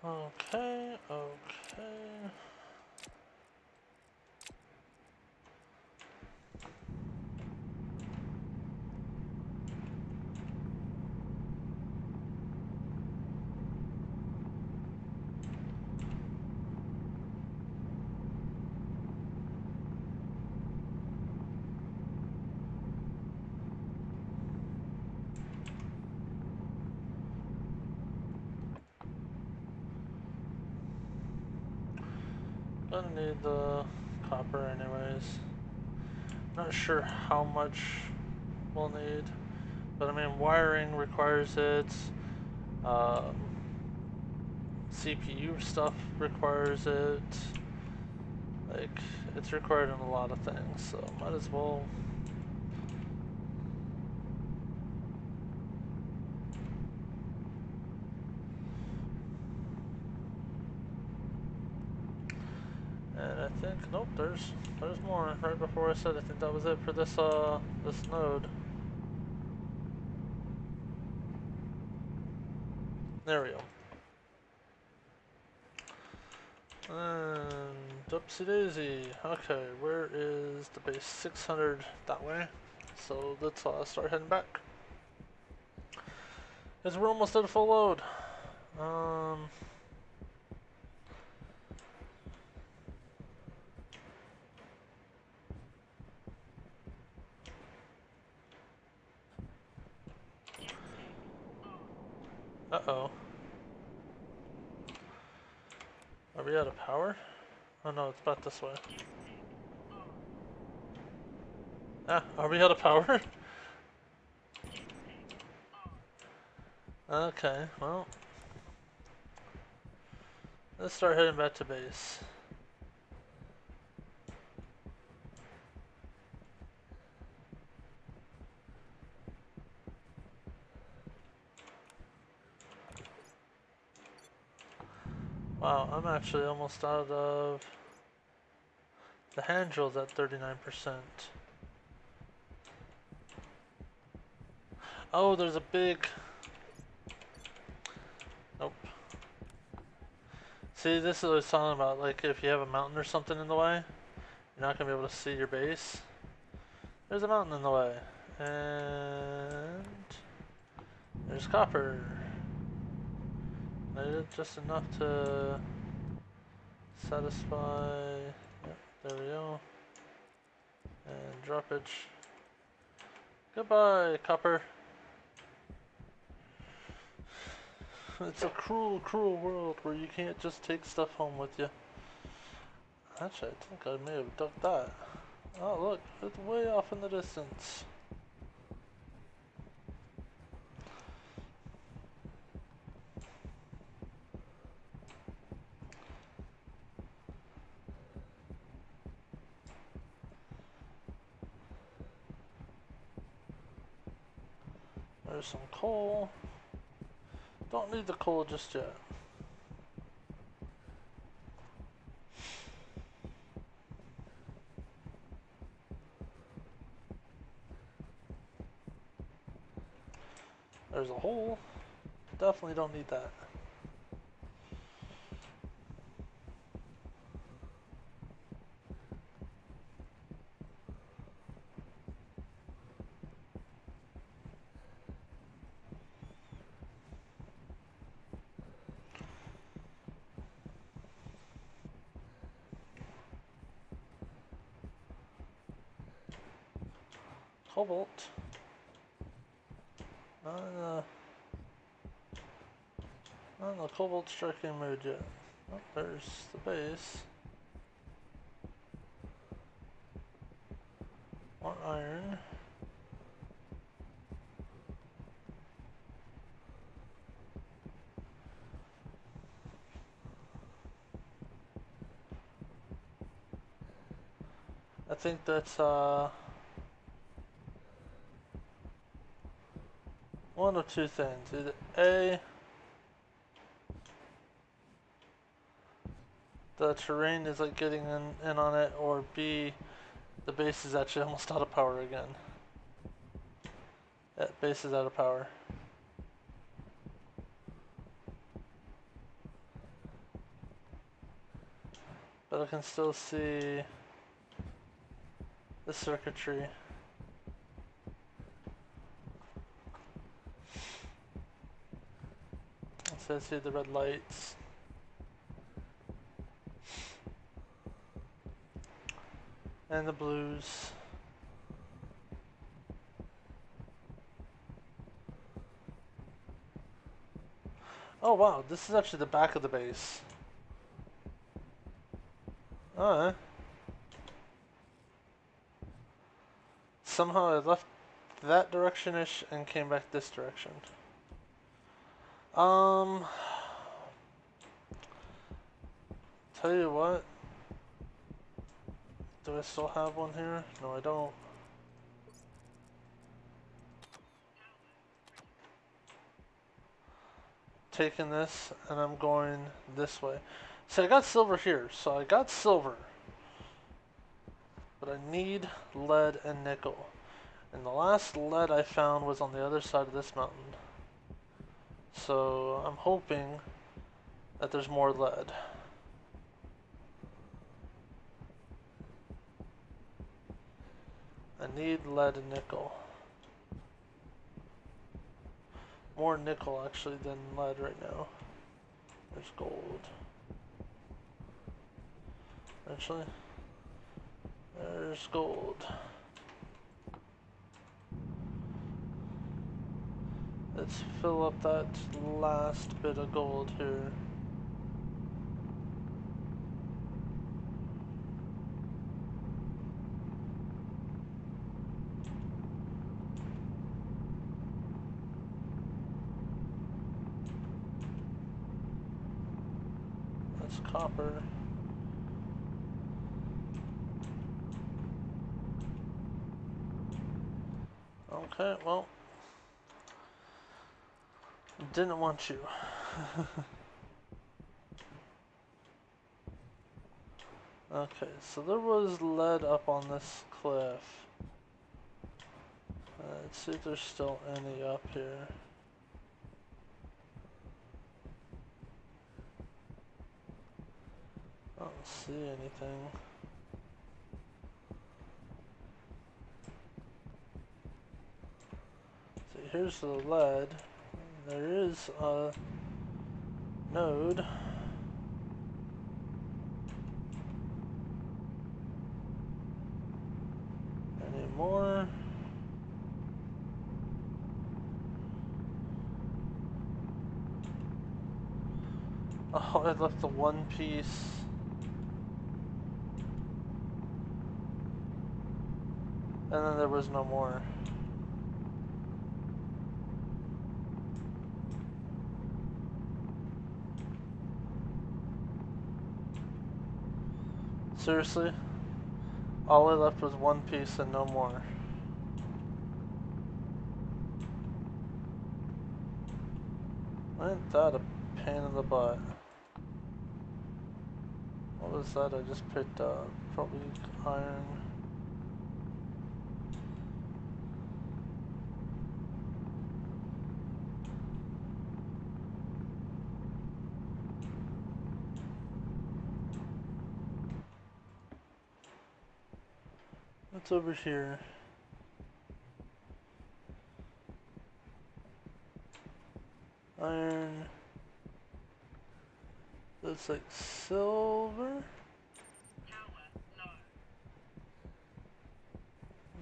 okay, okay. Gonna need the copper anyways. Not sure how much we'll need, but I mean wiring requires it. CPU stuff requires it. Like, it's required in a lot of things, so might as well. And I think, nope, there's more. Right before I said I think that was it for this this node. There we go. And oopsie daisy. Okay, where is the base? 600 that way. So let's start heading back. Because we're almost at a full load. Uh-oh. Are we out of power? Oh no, it's about this way. Ah, are we out of power? Okay, well. Let's start heading back to base. Wow, I'm actually almost out of... The hand drill's at 39%. Oh, there's a big... Nope. See, this is what I was talking about. Like, if you have a mountain or something in the way, you're not going to be able to see your base. There's a mountain in the way. And... There's copper. I did just enough to satisfy... Yep, there we go. And droppage. Goodbye, copper. It's a cruel, cruel world where you can't just take stuff home with you. Actually, I think I may have dug that. Oh, look, it's way off in the distance. There's some coal. Don't need the coal just yet. There's a hole. Definitely don't need that. Cobalt. Not in the cobalt striking mode yet. Oh, there's the base. More iron. I think that's one of two things. Either A, the terrain is like getting in on it, or B, the base is actually almost out of power again. Yeah, base is out of power. But I can still see the circuitry. So I see the red lights. And the blues. Oh wow, this is actually the back of the base. Alright. Somehow I left that direction-ish and came back this direction. Um, tell you what. Do I still have one here? No, I don't. Taking this and I'm going this way. So I got silver here. So I got silver. But I need lead and nickel. And the last lead I found was on the other side of this mountain. So I'm hoping that there's more lead. I need lead and nickel. More nickel actually than lead right now. There's gold. Actually, there's gold. Let's fill up that last bit of gold here. That's copper. Okay, well, didn't want you. Okay, so there was lead up on this cliff. Let's see if there's still any up here. I don't see anything. See, here's the lead. There is a node. Any more? Oh, I left the one piece. And then there was no more. Seriously? All I left was one piece and no more. Ain't that a pain in the butt? What was that I just picked up? Probably iron. What's over here? Iron. That's like silver?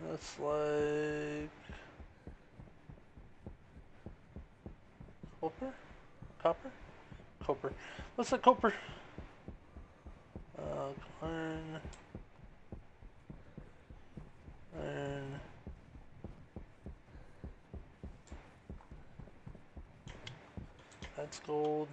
That's like copper? Copper? Copper. What's that copper? Iron. Iron. That's gold.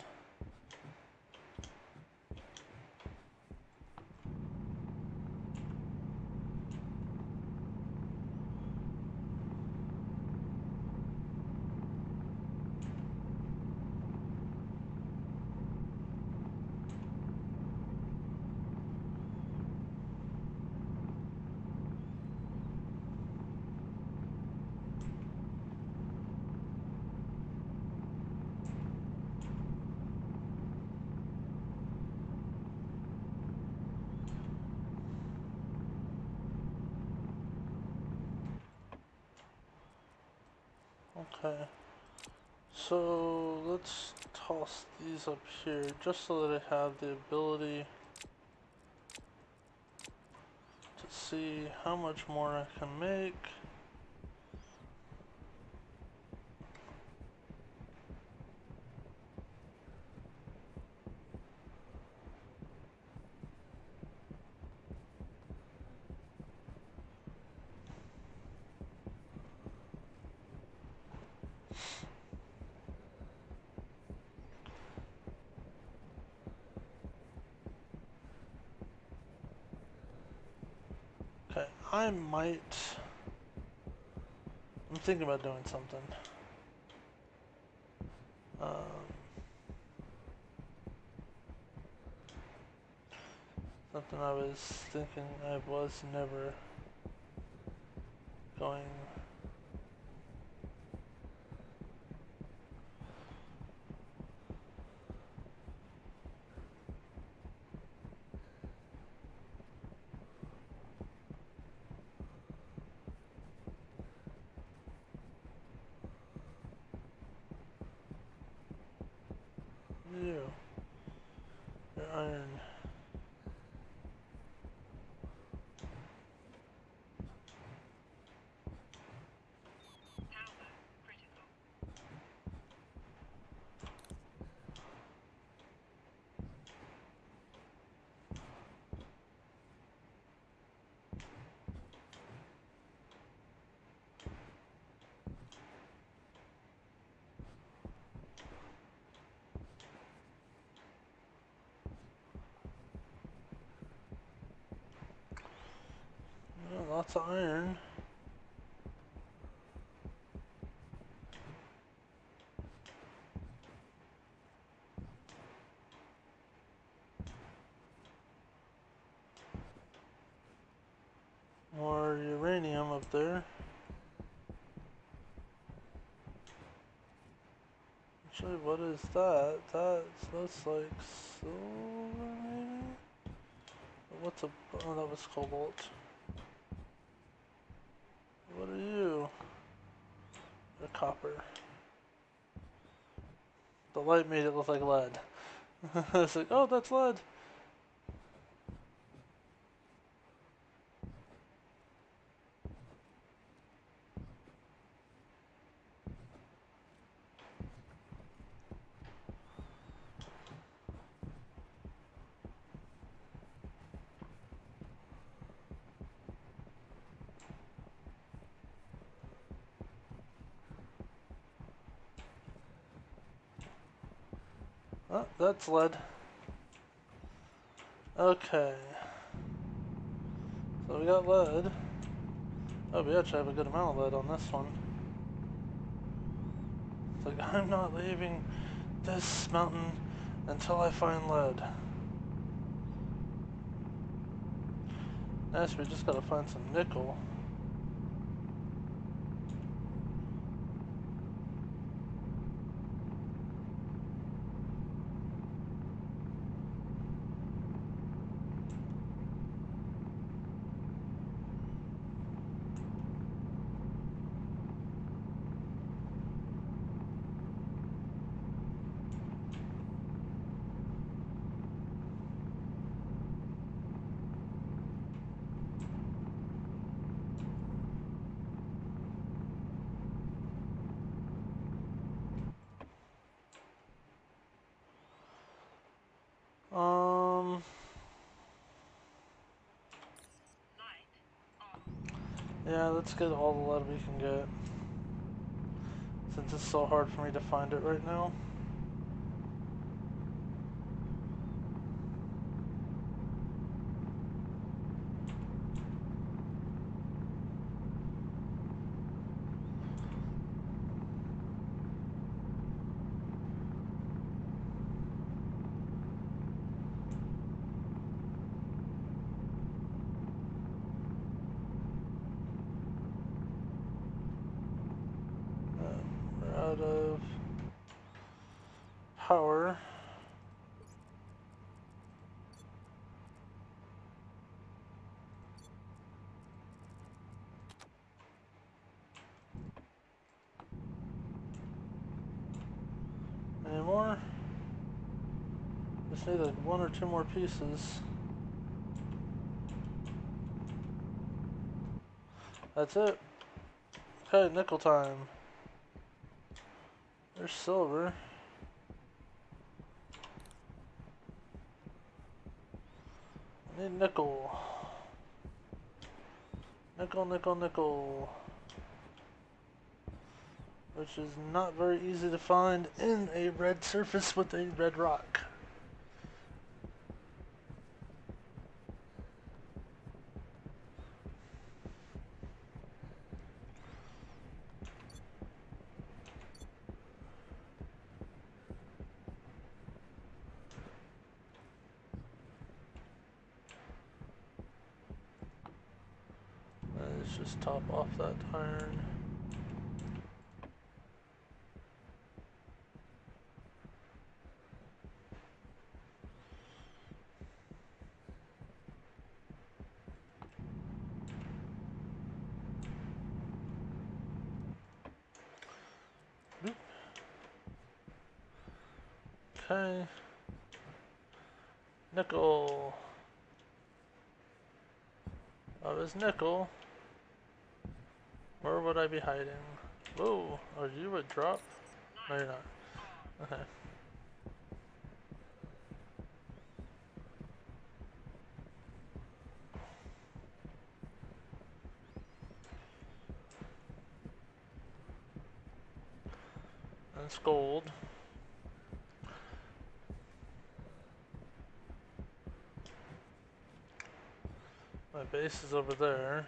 Okay. So let's toss these up here just so that I have the ability to see how much more I can make. I might... I'm thinking about doing something. Something I was thinking I was never going... You. Your iron. Oh, lots of iron. More uranium up there. Actually, what is that? That looks like silver, maybe? What's a... oh, that was cobalt. What are you? They're copper. The light made it look like lead. It's like, oh, that's lead. Oh, that's lead. Okay. So we got lead. Oh, we actually have a good amount of lead on this one. It's like, I'm not leaving this mountain until I find lead. Next, we just gotta find some nickel. Yeah, let's get all the lead we can get. Since it's so hard for me to find it right now. We're out of power. Any more? Just need like 1 or 2 more pieces. That's it. Okay, nickel time. There's silver. I need nickel. Nickel, nickel, nickel. Which is not very easy to find in a red surface with a red rock. Let's just top off that iron. Oop. Okay. Nickel. That was nickel. Where would I be hiding? Whoa, are you a drop? No, you're not. Okay. That's gold. My base is over there.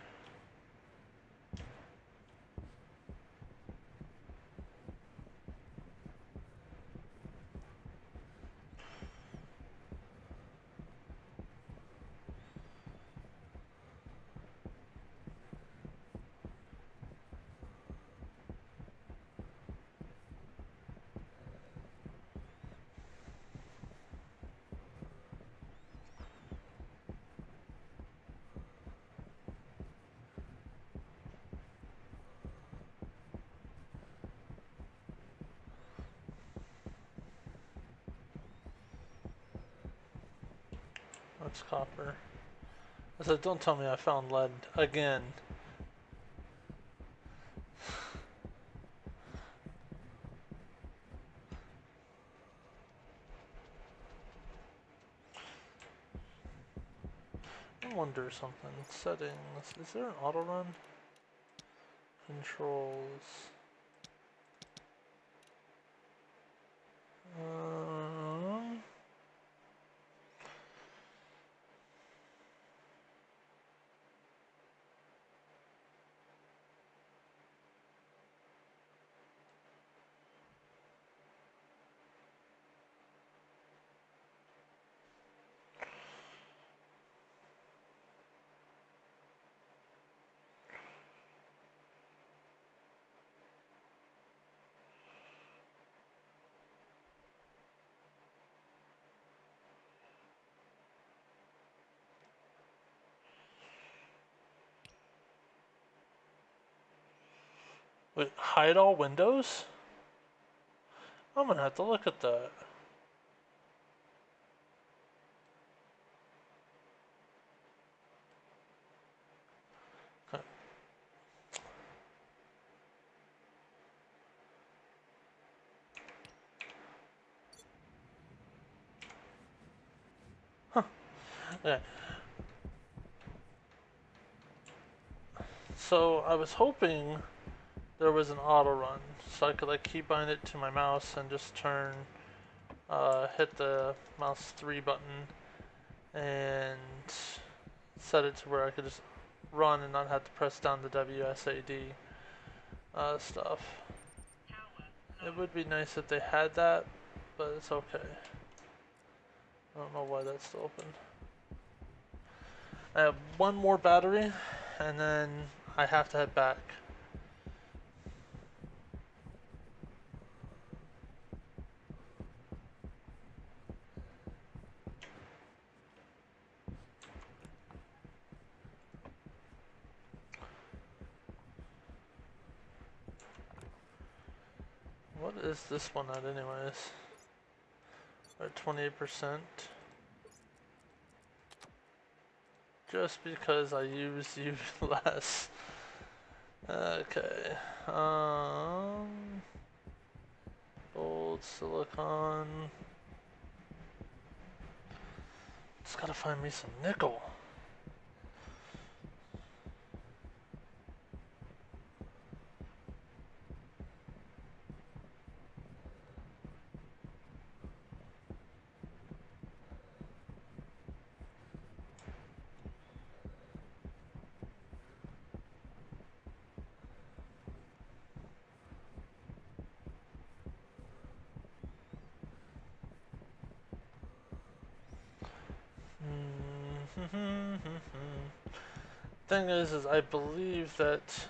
That's copper. I said, don't tell me I found lead again. I wonder something. Settings. Is there an auto run? Controls. Um, Wait, hide all windows? I'm gonna have to look at that. Huh. Okay. So I was hoping there was an auto run, so I could like keybind it to my mouse and just hit the mouse 3 button and set it to where I could just run and not have to press down the WSAD stuff. It would be nice if they had that, but it's okay. I don't know why that's still open. I have one more battery, and then I have to head back. What is this one at anyways? At 28%. Just because I use you less. Okay. Gold, silicon. Just gotta find me some nickel. Thing is I believe that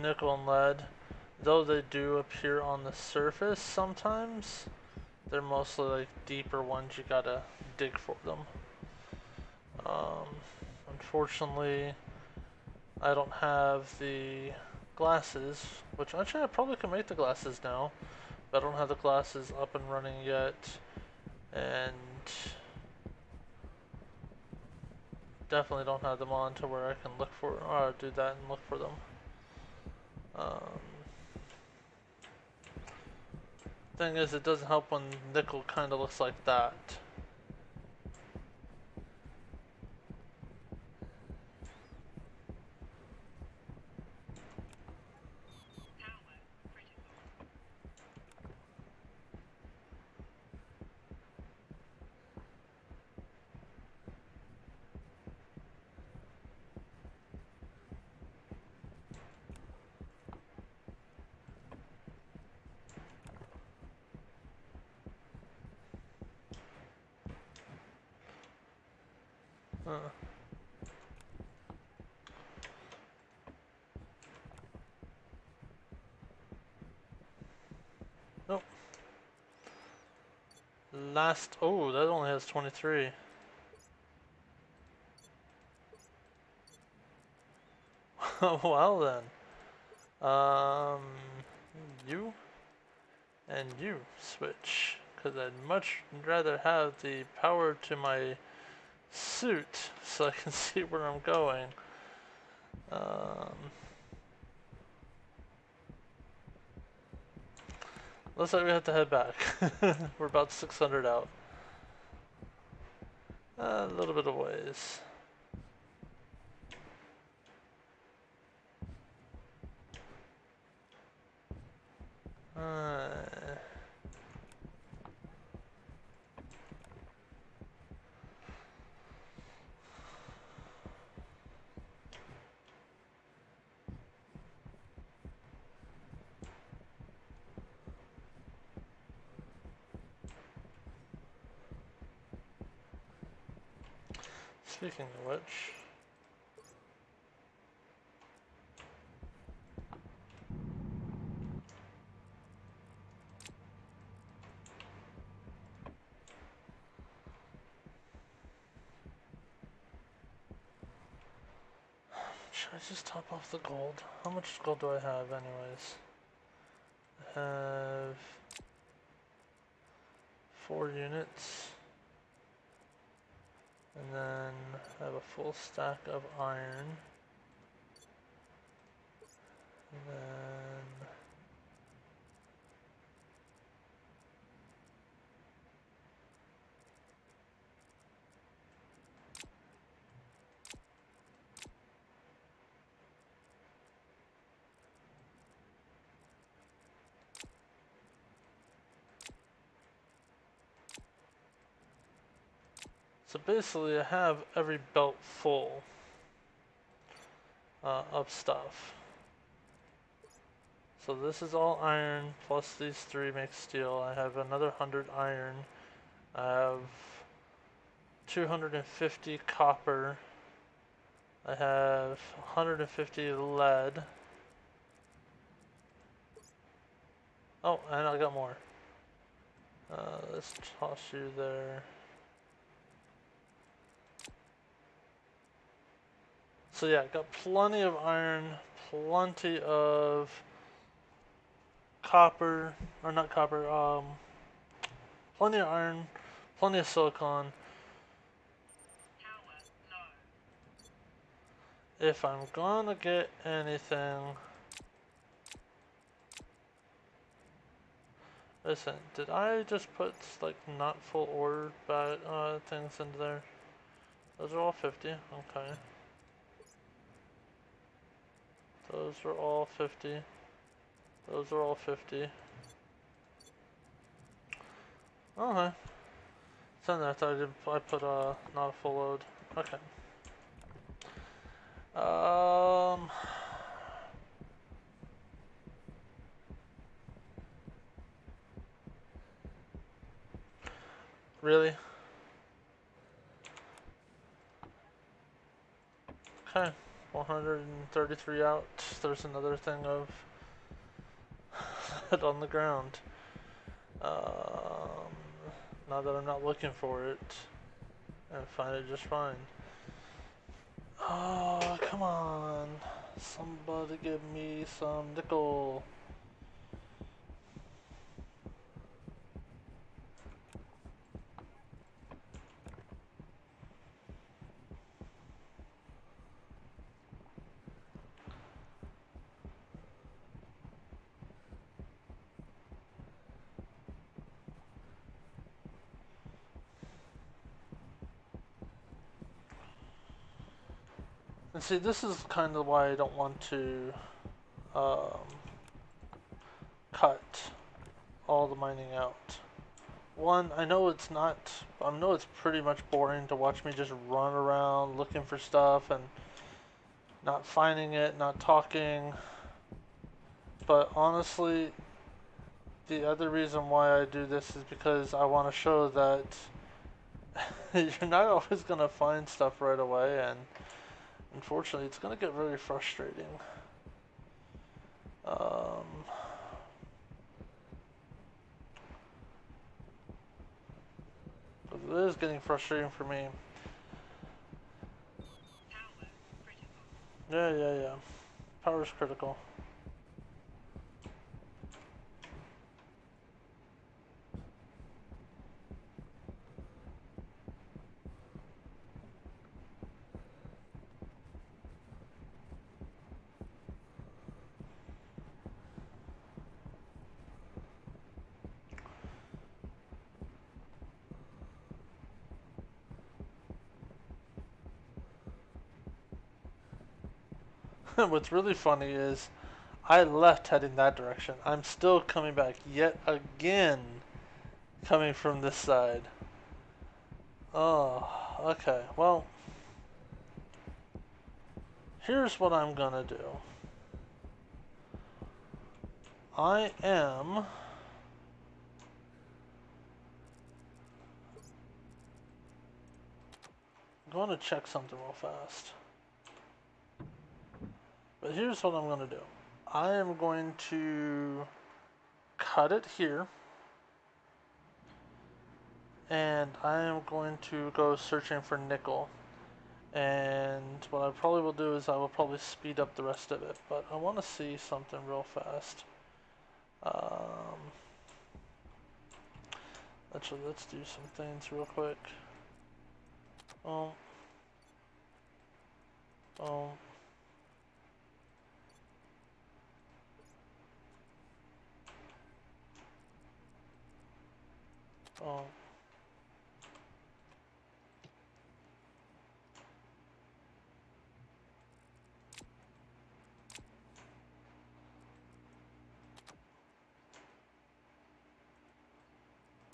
nickel and lead, though they do appear on the surface sometimes, they're mostly like deeper ones. You gotta dig for them. Um, Unfortunately, I don't have the glasses, which actually I probably can make the glasses now, but I don't have the glasses up and running yet, and definitely don't have them on to where I can look for, or do that and look for them. Um, Thing is, it doesn't help when nickel kind of looks like that. Uh, nope. Oh, that only has 23. Well then. You and you switch. Because I'd much rather have the power to my suit so I can see where I'm going. Um, Looks like we have to head back. We're about 600 out. A little bit of ways. Uh, Speaking of which, should I just top off the gold? How much gold do I have anyways? I have 4 units. And then I have a full stack of iron. And then so basically I have every belt full of stuff. So this is all iron, plus these 3 make steel. I have another 100 iron. I have 250 copper. I have 150 lead. Oh, and I got more. Let's toss you there. So yeah, got plenty of iron, plenty of copper, or not copper, plenty of iron, plenty of silicon. If I'm gonna get anything... Listen, did I just put like not full ore things into there? Those are all 50, okay. Those are all 50. Those are all 50. Okay. Send that. I put not a full load. Okay. Really? Okay, 433 out. There's another thing of it on the ground. Um, Now that I'm not looking for it, I find it just fine. Oh, come on. Somebody give me some nickel. And see, this is kind of why I don't want to um, cut all the mining out. One, I know it's not, I know it's pretty much boring to watch me just run around looking for stuff and not finding it, not talking. But honestly, the other reason why I do this is because I want to show that you're not always going to find stuff right away, and unfortunately, it's going to get very frustrating. It is getting frustrating for me. Yeah. Power's critical. What's really funny is I left heading that direction. I'm still coming back yet again, coming from this side. Oh, okay. Well, here's what I'm gonna do. I am going to check something real fast. But here's what I'm going to do. I am going to cut it here. And I am going to go searching for nickel. And what I probably will do is I will probably speed up the rest of it. But I want to see something real fast. Actually, let's do some things real quick. Oh. Oh. Oh.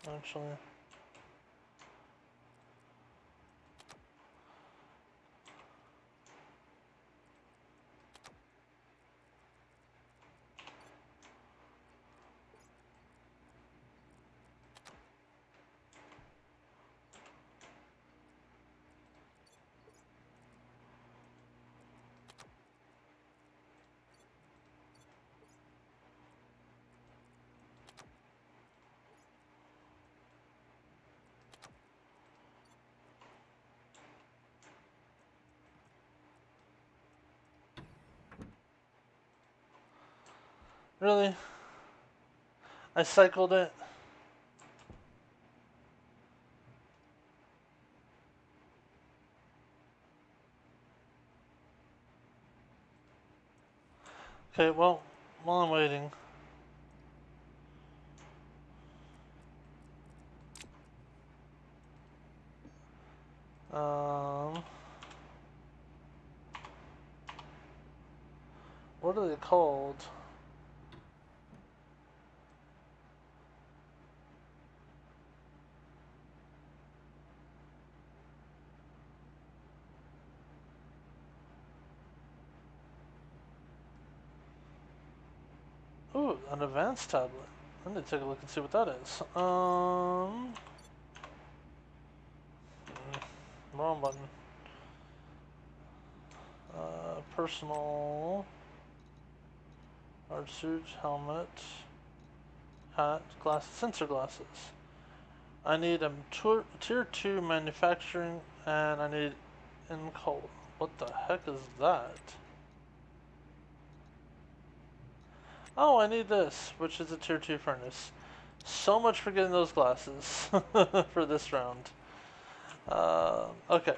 Actually. Really? I cycled it. Okay, well, while I'm waiting. What are they called? Ooh, an advanced tablet. I need to take a look and see what that is. Wrong button. personal hard suit, helmet, hat, glass, sensor glasses. I need a tier 2 manufacturing, and I need in color. What the heck is that? Oh, I need this, which is a tier 2 furnace. So much for getting those glasses for this round. Okay.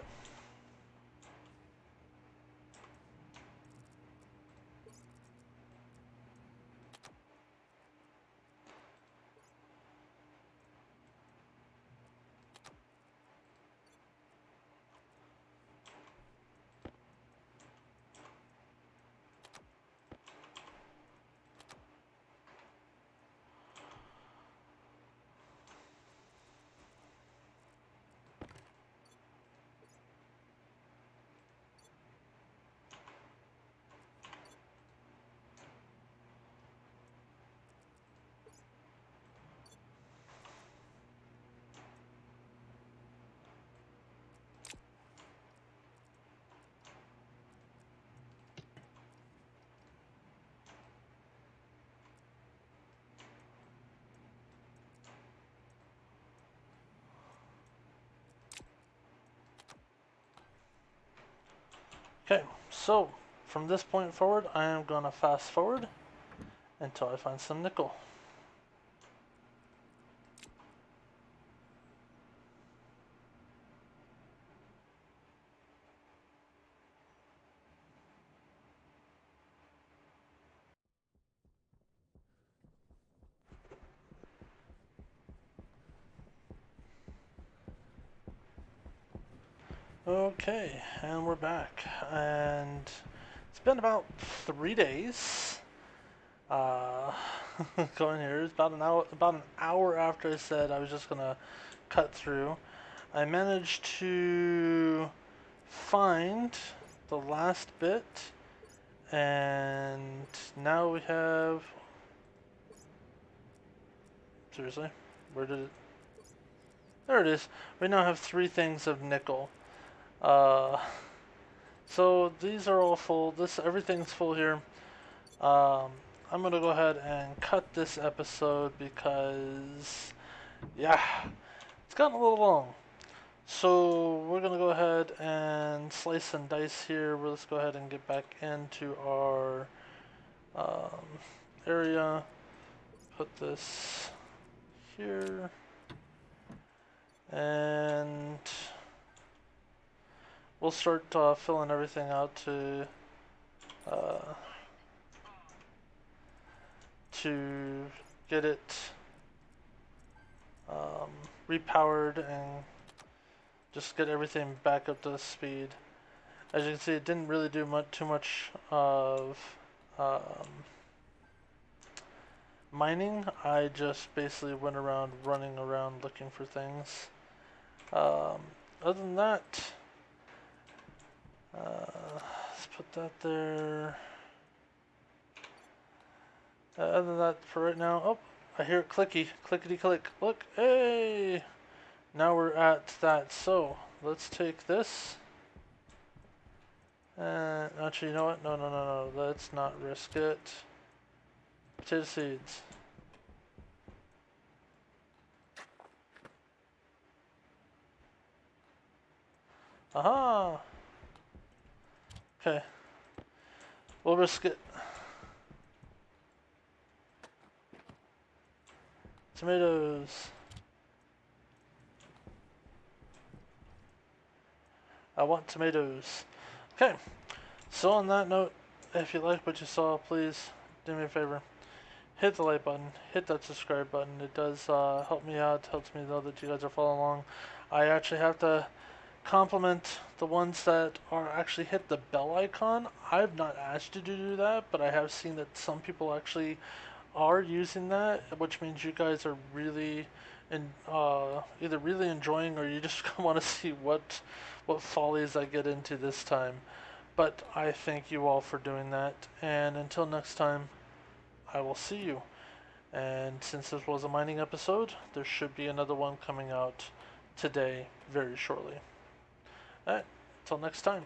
Okay, so from this point forward, I am gonna fast forward until I find some nickel. Okay, and we're back, and it's been about 3 days. Uh, going here. It's about an hour after I said I was just gonna cut through. I managed to find the last bit, and now we have. Seriously, where did it? There it is. We now have 3 things of nickel. Uh, so these are all full. Everything's full here. Um, I'm gonna go ahead and cut this episode because, yeah, it's gotten a little long. So we're gonna go ahead and slice and dice here. Let's go ahead and get back into our um, area. Put this here, and we'll start filling everything out uh, to get it repowered and just get everything back up to speed. As you can see, it didn't really do too much of mining. I just basically went around running around looking for things. Other than that, let's put that there. Other than that, for right now, oh, I hear it clickety click. Look, hey! Now we're at that. So let's take this. Actually, you know what? No. Let's not risk it. Potato seeds. Aha! Okay. We'll risk it. Tomatoes. I want tomatoes. Okay. So on that note, if you like what you saw, please do me a favor. Hit the like button. Hit that subscribe button. It does help me out. Helps me know that you guys are following along. I actually have to compliment the ones that are actually hit the bell icon. I've not asked you to do that, but I have seen that some people actually are using that, which means you guys are really either really enjoying or you just want to see what follies I get into this time. But I thank you all for doing that, and until next time, I will see you. And since this was a mining episode, there should be another one coming out today very shortly. Alright, until next time.